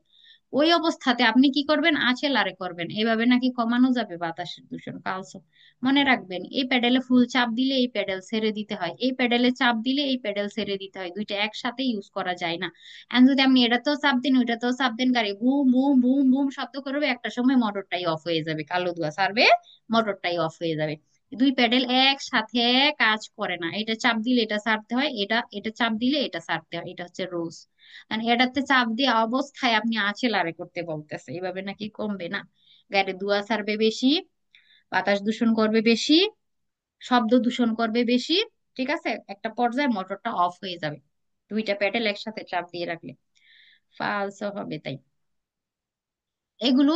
ওই অবস্থাতে আপনি কি করবেন, আঁচেলারে করবেন। এভাবে নাকি কমানো যাবে বাতাসের দূষণ কালসো। মনে রাখবেন, এই প্যাডেলে ফুল চাপ দিলে এই প্যাডেল ছেড়ে দিতে হয়, এই প্যাডেলে চাপ দিলে এই প্যাডেল ছেড়ে দিতে হয়, দুইটা একসাথে ইউজ করা যায় না। এন্ড যদি আপনি এটাতেও চাপ দেন ওইটাতেও চাপ দেন, গাড়ি বুম বুম বুম বুম শব্দ করবে, একটা সময় মোটরটাই অফ হয়ে যাবে, কালো ধোঁয়া ছাড়বে, মোটরটাই অফ হয়ে যাবে। দুই প্যাডেল একসাথে কাজ করে না, এটা চাপ দিলে এটা ছাড়তে হয়, এটা এটা চাপ দিলে এটা ছাড়তে হয়, এটা হচ্ছে রুলস। কারণ এটাতে চাপ দিয়ে অবস্থায় আপনি আঁচেলারে করতে বলতেছে, এইভাবে নাকি কমবে না। গাড়ি ধোঁয়া ছাড়বে বেশি, বাতাস দূষণ করবে বেশি, শব্দ দূষণ করবে বেশি। ঠিক আছে, একটা পর্যায়ে মোটরটা অফ হয়ে যাবে দুইটা প্যাডেল একসাথে চাপ দিয়ে রাখলে, ফালসো হবে। তাই এগুলো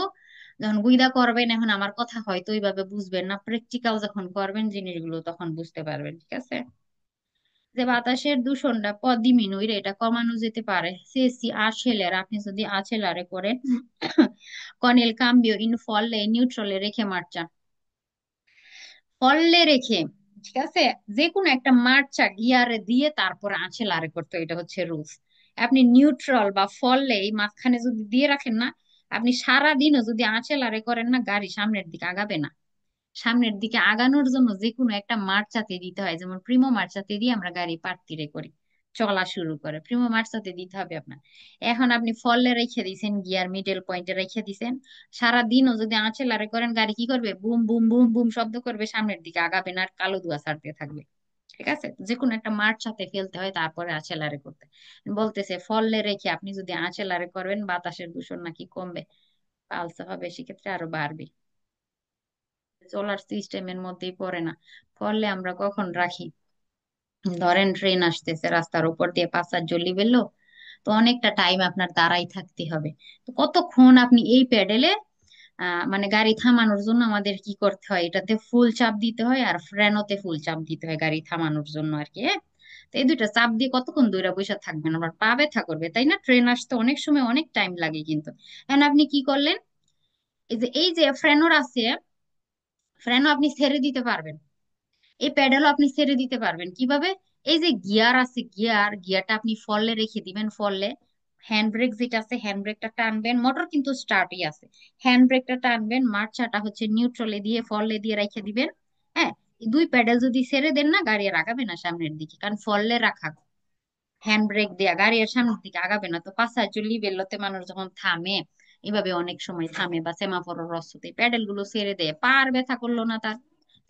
যখন গুইদা করবেন, এখন আমার কথা হয়তো ওইভাবে বুঝবেন না, প্র্যাকটিক্যাল যখন করবেন জিনিসগুলো তখন বুঝতে পারবেন। ঠিক আছে, যে বাতাসের দূষণটা পদিমিনুইরে এটা কমানো যেতে পারে সিএসসি আরশেলের, আপনি যদি আরশেলারে করেন con il cambio in folle e neutral রেখে মার্চা, ফললে রেখে, ঠিক আছে, যে কোনো একটা মার্চা গিয়ারে দিয়ে তারপর আঁচেলারে করতে হয়, এটা হচ্ছে রুলস। আপনি নিউট্রাল বা ফললে এই মাঝখানে যদি দিয়ে রাখেন না, আপনি সারা দিনও যদি আঁচেলারে করেন না, গাড়ি সামনের দিকে আগাবে না। সামনের দিকে আগানোর জন্য যে কোনো একটা মার্চাতে দিতে হয়, যেমন প্রিমো মার্চাতে দিয়ে আমরা গাড়ি পার্তিরে করি, চলা শুরু করে প্রিমো মার্চাতে দিতে হবে আপনার। এখন আপনি ফলে রেখে দিয়েছেন, গিয়ার মিডল পয়েন্টে রেখে দিয়েছেন, সারা দিনও যদি আঁচেলারে করেন, গাড়ি কি করবে, বুম বুম বুম বুম শব্দ করবে, সামনের দিকে আগাবে না, আর কালো ধোঁয়া ছাড়তে থাকবে। ঠিক আছে, যে কোনো একটা মার্চাতে ফেলতে হয়, তারপরে আঁচেলারে করতে। বলতেছে ফলে রেখে আপনি যদি আঁচেলারে করবেন, বাতাসের দূষণ নাকি কমবে, পালসে হবে, সেক্ষেত্রে আরো বাড়বে। সোলার সিস্টেমের মধ্যেই পড়ে না। পড়লে আমরা কখন রাখি, ধরেন ট্রেন আসতেছে রাস্তার উপর দিয়ে, পাঁচ সাত জল্লি বেরলো, তো অনেকটা টাইম আপনার দাঁড়াই থাকতে হবে। তো কতক্ষণ আপনি এই প্যাডেলে মানে গাড়ি থামানোর জন্য আমাদের কি করতে হয়, এটাতে ফুল চাপ দিতে হয় আর ফ্রেনোতে ফুল চাপ দিতে হয় গাড়ি থামানোর জন্য আর কি, হ্যাঁ। তো এই দুইটা চাপ দিয়ে কতক্ষণ দূরে বসে থাকবেন, আবার পা ব্যথা করবে, তাই না? ট্রেন আসতে অনেক সময় অনেক টাইম লাগে কিন্তু। এখন আপনি কি করলেন, এই যে ফ্রেনোর আছে, ফ্রেনও আপনি ছেড়ে দিতে পারবেন, এই প্যাডেলও আপনি ছেড়ে দিতে পারবেন কিভাবে, এই যে গিয়ার আছে, গিয়ারটা আপনি ফলে রেখে দিবেন, ফলে হ্যান্ড ব্রেক যেটা আছে, হ্যান্ড ব্রেকটা টানবেন, মোটর কিন্তু স্টার্টই আছে, হ্যান্ড ব্রেকটা টানবেন, মার্চাটা হচ্ছে নিউট্রালে দিয়ে ফলে দিয়ে রেখে দিবেন। হ্যাঁ, এই দুই প্যাডেল যদি ছেড়ে দেন না, গাড়ি আর আগাবে না সামনের দিকে, কারণ ফলে রাখা, হ্যান্ড ব্রেক দেয়া গাড়ি আর সামনের দিকে আগাবে না। তো পাঁচা চল্লি বেল্লোতে মানুষ যখন থামে, এভাবে অনেক সময় থামে, বা সেমাফোর রস্ততে প্যাডেল গুলো ছেড়ে দেয়, পার ব্যথা করলো না তার।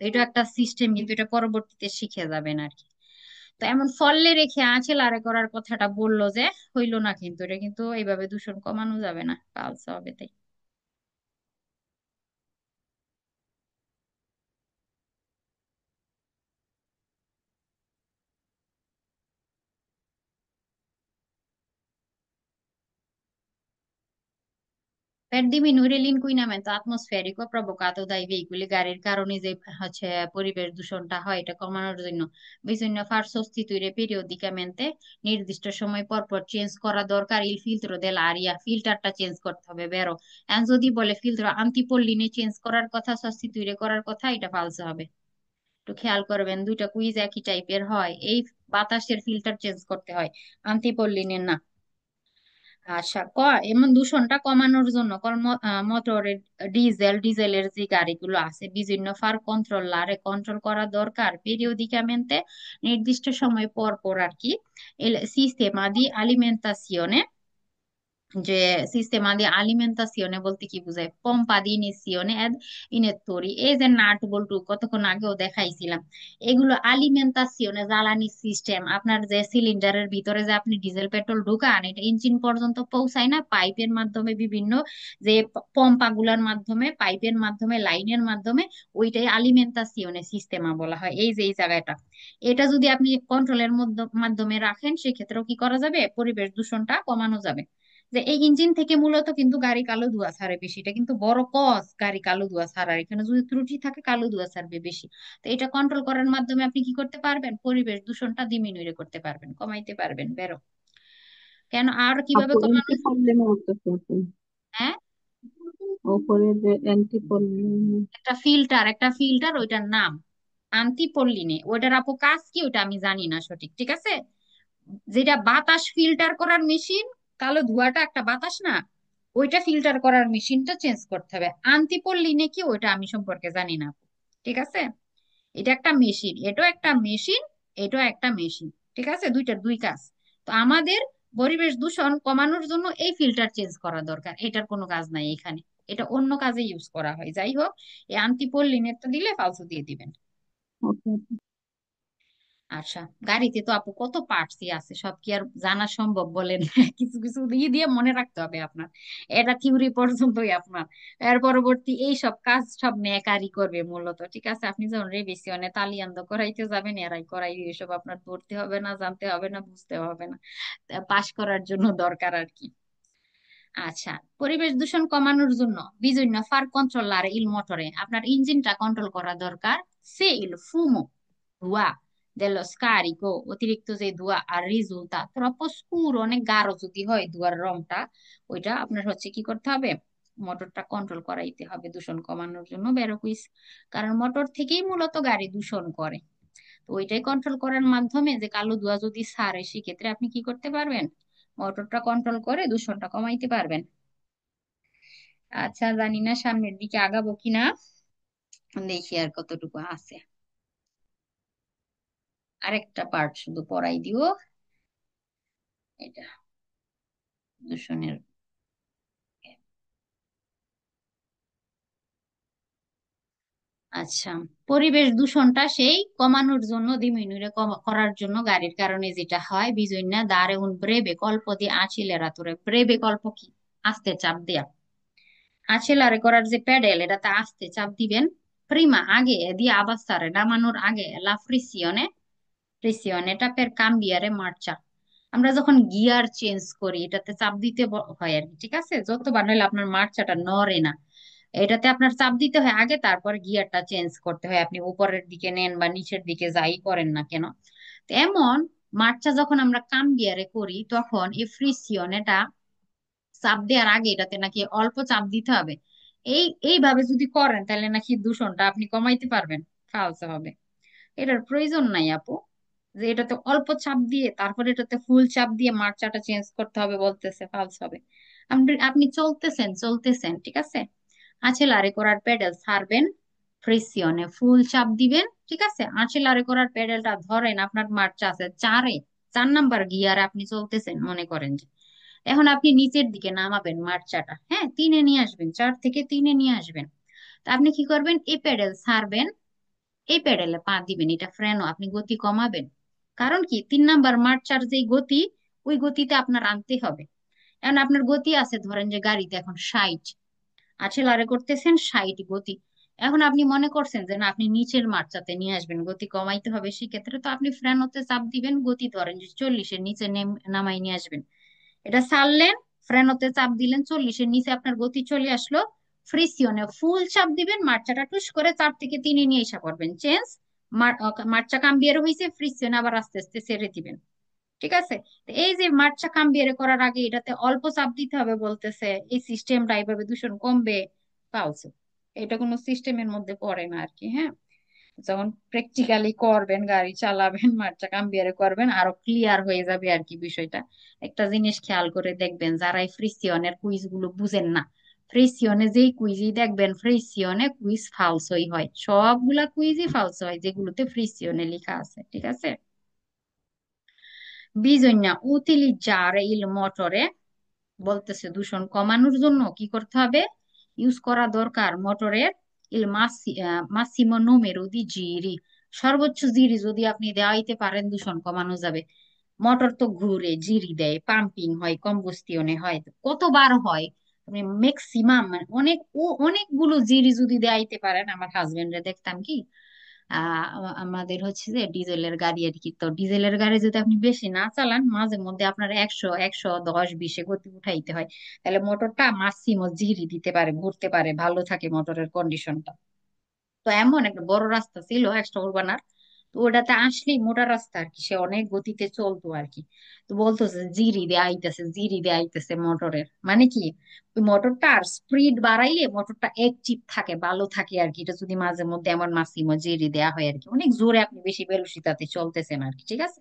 তো এটা একটা সিস্টেম, কিন্তু এটা পরবর্তীতে শিখে যাবেন আর কি। তো এমন ফললে রেখে আঁচেলারে করার কথাটা বললো যে, হইলো না কিন্তু, এটা কিন্তু এইভাবে দূষণ কমানো যাবে না, পালসা হবে। তাই Per diminuire l'inquinamento atmosferico provocato dai veicoli, গাড়ির কারণে যে হচ্ছে পরিবেশ দূষণটা হয়, এটা কমানোর জন্য bisogna far sostituire periodicamente, নির্দিষ্ট সময় পর পর চেঞ্জ করা দরকার il filtro dell'aria, ফিল্টারটা চেঞ্জ করতে হবে, বেরো। এখন যদি বলে ফিল্টার আন্টিপল্লিনে চেঞ্জ করার কথা, সাবস্টিটিউট করার কথা, এটা ফালসে হবে। একটু খেয়াল করবেন, দুইটা কুইজ একই টাইপের হয়, এই বাতাসের ফিল্টার চেঞ্জ করতে হয়, আন্টিপল্লিনের না। আচ্ছা, এমন দূষণটা কমানোর জন্য মোটরের ডিজেলের যে গাড়িগুলো আছে, বিভিন্ন ফার কন্ট্রোল করা দরকার পিরিয়ডিকামেন্টে, নির্দিষ্ট সময় পর পর আর কি, এল সিস্টেমা দি আলিমেন্টাসিওনে, যে সিস্টেমা দি আলিমেন্টাসিওনে বলতে কি বোঝায়, পম্পা দি ইনিসিওনে এড ইনেত্তরি, এই যে নাট বল্টু কতক্ষণ আগেও দেখাইছিলাম, এগুলো আলিমেন্টাসিওনে জ্বালানি সিস্টেম, আপনার যে সিলিন্ডারের ভিতরে যে আপনি ডিজেল পেট্রোল ঢুকান, এটা ইঞ্জিন পর্যন্ত পৌঁছায় না, পাইপের মাধ্যমে বিভিন্ন যে পম্পা গুলার মাধ্যমে, পাইপের মাধ্যমে, লাইনের মাধ্যমে, ওইটাই আলিমেন্টাসিওনে সিস্টেমা বলা হয়। এই যে এই জায়গাটা, এটা যদি আপনি কন্ট্রোলের মাধ্যমে রাখেন, সেক্ষেত্রেও কি করা যাবে, পরিবেশ দূষণটা কমানো যাবে। যে এই ইঞ্জিন থেকে মূলত কিন্তু গাড়ি কালো ধোঁয়া ছাড়ে বেশি, এটা কিন্তু বড় কজ গাড়ি কালো ধোঁয়া ছাড়ার, এখানে যদি ত্রুটি থাকে কালো ধোঁয়া ছাড়বে বেশি। তো এটা কন্ট্রোল করার মাধ্যমে আপনি কি করতে পারবেন, পরিবেশ দূষণটা ডিমিনুয়ে করতে পারবেন, কমাইতে পারবেন বেরো। কেন আর কিভাবে আপু কমানো এন্টি যায়? পল্লিং করতেছে আপু, হ্যাঁ, ওপরে যে এন্টি পল্লিং। একটা ফিল্টার ওইটার নাম আন্তিপল্লিনে, ওইটার আপু কাজ কি ওটা আমি জানি না সঠিক, ঠিক আছে। যেটা বাতাস ফিল্টার করার মেশিন, কালো ধোঁয়াটা একটা বাতাস না, ওইটা ফিল্টার করার মেশিনটা চেঞ্জ করতে হবে। আন্তিপল্লিনে কি ওইটা আমি সম্পর্কে জানি না আপু, ঠিক আছে। এটা একটা মেশিন, এটাও একটা মেশিন, এটাও একটা মেশিন, ঠিক আছে, দুইটার দুই কাজ। তো আমাদের পরিবেশ দূষণ কমানোর জন্য এই ফিল্টার চেঞ্জ করা দরকার, এটার কোনো কাজ নাই এখানে, এটা অন্য কাজে ইউজ করা হয়। যাই হোক, এই আন্তিপল্লিনেরটা দিলে ফালতু দিয়ে দিবেন। ওকে। আচ্ছা, গাড়িতে তো আপু কত পার্টসই আছে, সব কি আর জানা সম্ভব বলেন? কিছু কিছু দিয়ে দিয়ে মনে রাখতে হবে আপনার, এটা থিওরি পর্যন্তই আপনার। এর পরবর্তী এই সব কাজ সব মেকারই করবে মূলত, ঠিক আছে। আপনি যখন রেভিশনে তালিয়ান্দ করাইতে যাবেন, এরাই করাই, এসব আপনার পড়তে হবে না, জানতে হবে না, বুঝতে হবে না, পাশ করার জন্য দরকার আর কি। আচ্ছা, পরিবেশ দূষণ কমানোর জন্য বিভিন্ন ফার কন্ট্রোলার ইল মোটরে আপনার ইঞ্জিনটা কন্ট্রোল করা দরকার। সে ইল ফুমো, ধোঁয়া, dello scarico, অতিরিক্ত যে ধোঁয়া, আর রিজুলতা troppo scuro, অনেক গাঢ় যদি হয় ধোঁয়ার রংটা, ওইটা আপনার হচ্ছে কি করতে হবে, মোটরটা কন্ট্রোল করাইতে হবে দূষণ কমানোর জন্য বেরো কুইস। কারণ মোটর থেকেই মূলত গাড়ি দূষণ করে। তো ওইটাই কন্ট্রোল করার মাধ্যমে যে কালো ধোঁয়া যদি ছাড়ে, সেক্ষেত্রে আপনি কি করতে পারবেন, মোটরটা কন্ট্রোল করে দূষণটা কমাইতে পারবেন। আচ্ছা, জানি না সামনের দিকে আগাবো কিনা, দেখি আর কতটুকু আছে। আরেকটা পার্ট শুধু পড়াই দিও, এটা দূষণের। আচ্ছা, পরিবেশ দূষণটা সেই কমানোর জন্য ডিমিনুরে করার জন্য গাড়ির কারণে যেটা হয়, বিজন্য দারে উন ব্রেবে কল্প দিয়ে আছিলেরাতুরে, ব্রেবে কল্প কি, আস্তে চাপ দেয়া। আছেলারে করার যে প্যাডেল, এটাতে আস্তে চাপ দিবেন। প্রিমা আগে দিয়ে আবাস্তারে নামানোর আগে লা ফ্রিসিয়নে, প্রেসিয়নেটা পের কাম্বিয়ারে মার্চা, আমরা যখন গিয়ার চেঞ্জ করি এটাতে চাপ দিতে হয় আর কি, ঠিক আছে। যতবার নইলে আপনার মার্চাটা নড়ে না, এটাতে আপনার চাপ দিতে হয় আগে, তারপর গিয়ারটা চেঞ্জ করতে হয়, আপনি উপরের দিকে নেন বা নিচের দিকে যাই করেন না কেন। তো এমন মার্চা যখন আমরা কাম্বিয়ারে করি, তখন এই ফ্রিসিয়ন এটা চাপ দেওয়ার আগে এটাতে নাকি অল্প চাপ দিতে হবে। এইভাবে যদি করেন তাহলে নাকি দূষণটা আপনি কমাইতে পারবেন, ফালসে হবে। এটার প্রয়োজন নাই আপু, যে এটাতে অল্প চাপ দিয়ে তারপরে এটাতে ফুল চাপ দিয়ে মার্চাটা চেঞ্জ করতে হবে বলতেছে, ফালস হবে। আপনি আপনি চলতেছেন চলতেছেন, ঠিক আছে, আছেলারে করার পেডেল ছাড়বেন, প্রেসিয়নে ফুল চাপ দিবেন, ঠিক আছে, আছেলারে করার পেডেলটা ধরেন, আপনার মার্চা আছে চারে, 4 নাম্বার গিয়ারে আপনি চলতেছেন মনে করেন যে, এখন আপনি নিচের দিকে নামাবেন মার্চাটা, হ্যাঁ, 3-এ নিয়ে আসবেন, 4 থেকে 3-এ নিয়ে আসবেন। তা আপনি কি করবেন, এই পেডেল ছাড়বেন, এই প্যাডেলে পা দিবেন, এটা ফ্রেনও আপনি গতি কমাবেন। কারণ কি, 3 নাম্বার মার্চার যে গতি, ওই গতিতে আপনার আনতে হবে। এখন আপনার গতি আছে ধরেন যে গাড়িতে এখন 60, আছেলারে করতেছেন 60 গতি। এখন আপনি মনে করছেন যে না, আপনি নিচের মার্চাতে নিয়ে আসবেন, গতি কমাইতে হবে, সেক্ষেত্রে তো আপনি ফ্রেনোতে চাপ দিবেন, গতি ধরেন যে 40-এর নিচে নামাই নিয়ে আসবেন। এটা ছাড়লেন, ফ্রেনোতে চাপ দিলেন, 40-এর নিচে আপনার গতি চলে আসলো, ফ্রিসিয়নে ফুল চাপ দিবেন, মার্চাটা টুস করে 4 থেকে 3-এ নিয়ে এসে করবেন চেঞ্জ। মার্চা কাম্বিয়ার হয়েছে, ফ্রিসিয়নে আবার আস্তে আস্তে ছেড়ে দিবেন, ঠিক আছে। তো এই যে মার্চা কাম্বিয়ারে করার আগে এটাতে অল্প চাপ দিতে হবে বলতেছে, এই সিস্টেমটা এইভাবে দূষণ কমবে, পালছে, এটা কোনো সিস্টেমের মধ্যে পড়ে না আর কি, হ্যাঁ। যখন প্র্যাকটিক্যালি করবেন, গাড়ি চালাবেন, মার্চা কাম্বিয়ারে করবেন, আরো ক্লিয়ার হয়ে যাবে আর কি বিষয়টা। একটা জিনিস খেয়াল করে দেখবেন, যারা এই ফ্রিসিয়নের কুইজ গুলো বুঝেন না, ফ্রিসিয়নে যেই কুইজই দেখবেন, ফ্রিসিয়নে কুইজ ফালসই হয়, সবগুলা কুইজই ফালস হয় যেগুলোতে ফ্রিসিয়নে লেখা আছে, ঠিক আছে। বিজন্যা utilizzare il motore, বলতেছে দূষণ কমানোর জন্য কি করতে হবে, ইউজ করা দরকার মোটরের ইল মাসিমো নোমেরো দি জিরি, সর্বোচ্চ জিরি যদি আপনি দেওয়াইতে পারেন দূষণ কমানো যাবে। মোটর তো ঘুরে জিরি দেয়, পাম্পিং হয়, কম্বুস্টিয়নে হয়, কতবার হয়, আপনি ম্যাক্সিমাম মানে অনেকগুলো জিরি যদি দেয়াইতে পারেন, আমার হাজবেন্ডরে দেখতাম কি আমাদের হচ্ছে যে ডিজেলের গাড়ি আর কি। তো ডিজেলের গাড়ি যদি আপনি বেশি না চালান, মাঝে মধ্যে আপনার 100 110 20-এ গতি উঠাইতে হয়, তাহলে মোটরটা মাক্সিমাম জিরি দিতে পারে, ঘুরতে পারে, ভালো থাকে মোটরের কন্ডিশনটা। তো এমন একটা বড় রাস্তা ছিল এক্সট্রা উরবানার, তো ওটাতে আসলেই মোটা রাস্তা আর কি, সে অনেক গতিতে চলতো আর কি। তো বলতেছে জিরি দিয়ে আইতেছে, জিরি দিয়ে আইতেছে মোটরের, মানে কি ওই মোটরটা আর স্পিড বাড়াইলে মোটরটা অ্যাক্টিভ থাকে, ভালো থাকে আর কি। এটা যদি মাঝে মধ্যে এমন মাসিমো জিরি দেয়া হয় আর কি, অনেক জোরে আপনি বেশি বেলুসিতাতে চলতেছেন আর কি, ঠিক আছে।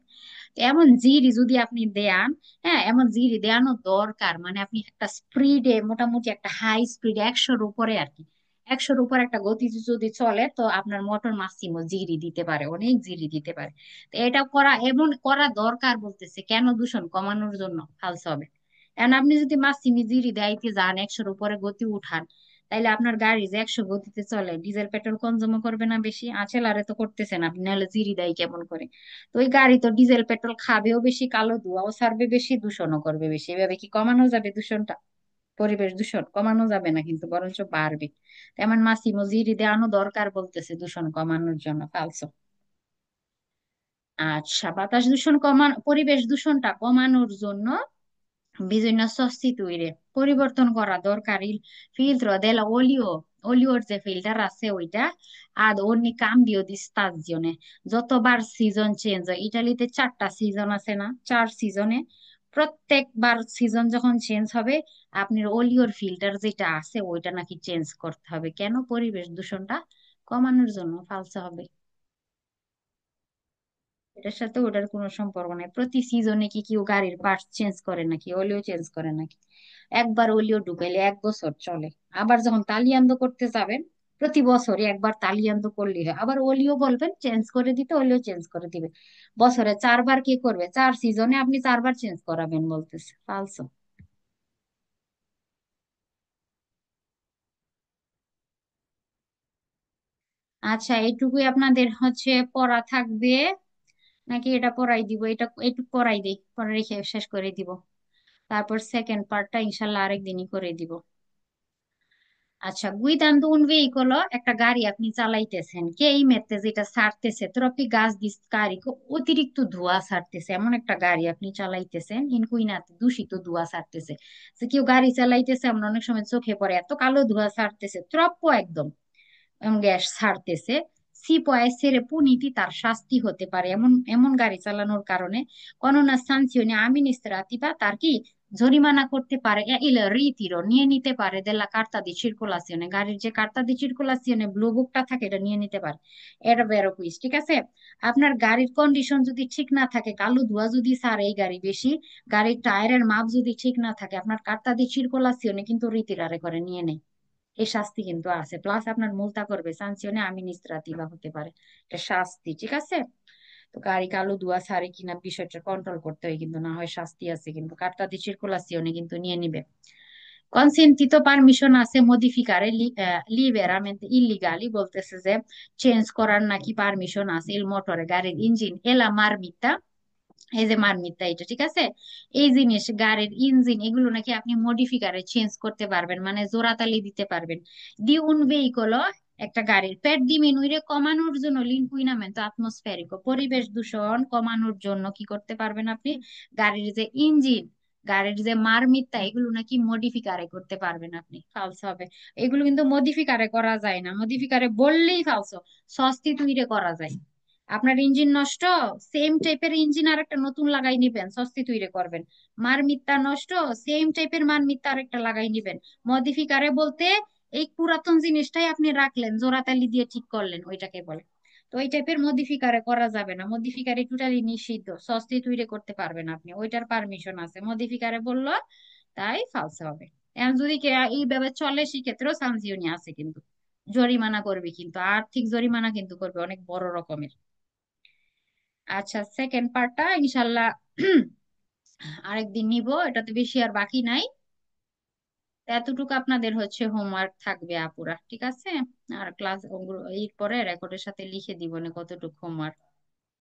তো এমন জিরি যদি আপনি দেন, হ্যাঁ এমন জিরি দেওয়ানো দরকার, মানে আপনি একটা স্পিডে, মোটামুটি একটা হাই স্পিড 100-এর উপরে আর কি, 100-এর উপর একটা গতি যদি চলে, তো আপনার মোটর মাসিমো জিরি দিতে পারে, অনেক জিরি দিতে পারে। তো এটা করা, এমন করা দরকার বলতেছে কেন, দূষণ কমানোর জন্য ফালসে হবে। এখন আপনি যদি মাসিমি জিরি দেয়তে যান, 100-এর উপরে গতি উঠান, তাইলে আপনার গাড়ি যে 100 গতিতে চলে, ডিজেল পেট্রোল কনজিউম করবে না বেশি? আচেলারে তো করতেছেন আপনি, নাহলে জিরি দেয় কেমন করে? তো ওই গাড়ি তো ডিজেল পেট্রোল খাবেও বেশি, কালো ধোঁয়াও ছাড়বে বেশি, দূষণও করবে বেশি। এভাবে কি কমানো যাবে দূষণটা? পরিবেশ দূষণ কমানো যাবে না, কিন্তু বরঞ্চ বাড়বে। তেমন মাসি মজুরি দেওয়ানো দরকার বলতেছে দূষণ কমানোর জন্য ফালসো। আচ্ছা, বাতাস দূষণ কমানো, পরিবেশ দূষণটা কমানোর জন্য বিভিন্ন সস্তিতুইরে পরিবর্তন করা দরকার। ফিল্ত্র দেলা অলিও, অলিওর যে ফিল্টার আছে ওইটা, আর অন্য কাম্বিও দি স্তাজিone, যতবার সিজন চেঞ্জ হয়, ইটালিতে 4টা সিজন আছে না, 4 সিজনে, প্রত্যেকবার সিজন যখন চেঞ্জ হবে, আপনার অলিওর ফিল্টার যেটা আছে ওইটা নাকি চেঞ্জ করতে হবে। কেন? পরিবেশ দূষণটা কমানোর জন্য ফালসা হবে। এটার সাথে ওটার কোনো সম্পর্ক নাই। প্রতি সিজনে কি কেউ গাড়ির পার্টস চেঞ্জ করে নাকি, অলিও চেঞ্জ করে নাকি? একবার অলিও ঢুকাইলে 1 বছর চলে। আবার যখন তালিয়ান্দ করতে যাবেন, প্রতি বছরই একবার তালিয়ান্দ করলেই হয়, আবার অলিও বলবেন চেঞ্জ করে দিতে, অলিও চেঞ্জ করে দিবে। বছরে 4বার কি করবে? 4 সিজনে আপনি 4বার চেঞ্জ করাবেন বলতেছে, ফালসো। আচ্ছা, এইটুকুই আপনাদের হচ্ছে পড়া থাকবে, নাকি এটা পড়াই দিব? এটা একটু পড়াই দিই, পরে রেখে শেষ করে দিব। তারপর সেকেন্ড পার্টটা ইনশাল্লাহ আরেকদিনই করে দিব। আচ্ছা, গুইদান্দু un veicolo, একটা গাড়ি আপনি চালাইতেছেন, কে এই মেতে যেটা ছাড়তেছে ট্রপি গাছ দিস কারিকো, অতিরিক্ত ধোঁয়া ছাড়তেছে, এমন একটা গাড়ি আপনি চালাইতেছেন, ইনকুইনাতে দূষিত ধোঁয়া ছাড়তেছে। যে কেউ গাড়ি চালাইতেছে, আমরা অনেক সময় চোখে পড়ে, এত কালো ধোঁয়া ছাড়তেছে, ট্রপ্পো একদম গ্যাস ছাড়তেছে। সি পয় সেরে পুনিতি, তার শাস্তি হতে পারে এমন এমন গাড়ি চালানোর কারণে। কননা সানসিওনে আমিনিস্ত্রাতিভা, তার কি জরিমানা করতে পারে, ইল রিতিরো নিয়ে নিতে পারে, দেলা কার্তা দি সির্কুলাসিওনে, গাড়ির যে কার্তা দি সির্কুলাসিওনে ব্লু বুকটা থাকে এটা নিয়ে নিতে পারে। এটা বেরো কুইজ, ঠিক আছে। আপনার গাড়ির কন্ডিশন যদি ঠিক না থাকে, কালো ধোঁয়া যদি ছাড়ে এই গাড়ি বেশি, গাড়ির টায়ারের মাপ যদি ঠিক না থাকে, আপনার কার্তা দি সির্কুলাসিওনে কিন্তু রীতিরারে করে নিয়ে নেয়। এই শাস্তি কিন্তু আছে, প্লাস আপনার মুলতা করবে, সানসিওনে আমিনিস্ত্রাতিভা হতে পারে। এটা শাস্তি, ঠিক আছে। তো গাড়ি কালো ধোঁয়া ছাড়ে কিনা বিষয়টা কন্ট্রোল করতে হয় কিন্তু, না হয় শাস্তি আছে কিন্তু, কার্তা দি সির্কুলাসিওনে কিন্তু নিয়ে নিবে। কনসেন্টিতো পারমিশন আছে মডিফিকারে লিবেরামেন্তে ইল্লিগালি, বলতেছে যে চেঞ্জ করার নাকি পারমিশন আছে ইল মোটরে, গাড়ির ইঞ্জিন এলা মারমিতা, এই যে মারমিতা এটা, ঠিক আছে। এই জিনিস গাড়ির ইঞ্জিন এগুলো নাকি আপনি মডিফিকারে চেঞ্জ করতে পারবেন, মানে জোড়াতালি দিতে পারবেন। দি উন ভেহিকল, একটা গাড়ির পেট দি মিনুইরে কমানোর জন্য, লিনকুইনামেন্ট আটমসফেরিক, পরিবেশ দূষণ কমানোর জন্য কি করতে পারবেন আপনি? গাড়ির যে ইঞ্জিন, গাড়ির যে মারমিতা এগুলো নাকি মডিফিকারে করতে পারবেন আপনি, ফালস হবে। এগুলো কিন্তু মডিফিকারে করা যায় না, মডিফিকারে বললেই ফালসো, সস্তি তুইরে করা যায়। আপনার ইঞ্জিন নষ্ট, সেম টাইপের ইঞ্জিন আর একটা নতুন লাগাই নিবেন, সস্তি তৈরি করবেন। মার মিথ্যা নষ্ট, সেম টাইপের মার মিথ্যা আর একটা লাগাই নিবেন। মডিফিকারে বলতে এই পুরাতন জিনিসটাই আপনি রাখলেন, জোড়াতালি দিয়ে ঠিক করলেন, ওইটাকে বলে। তো ওই টাইপের মডিফিকারে করা যাবে না, মডিফিকারে টোটালি নিষিদ্ধ, সস্তি তৈরি করতে পারবেন আপনি, ওইটার পারমিশন আছে, মডিফিকারে বললো তাই ফালসে হবে। এখন যদি এইভাবে চলে, সেক্ষেত্রেও সানজিওনি আছে কিন্তু, জরিমানা করবে কিন্তু, আর্থিক জরিমানা কিন্তু করবে অনেক বড় রকমের। আচ্ছা, সেকেন্ড পার্টটা ইনশাল্লাহ আরেকদিন নিব, এটাতে বেশি আর বাকি নাই। তো এতটুকু আপনাদের হচ্ছে হোমওয়ার্ক থাকবে আপুরা, ঠিক আছে। আর ক্লাস এর পরে রেকর্ডের সাথে লিখে দিব না কতটুকু হোমওয়ার্ক।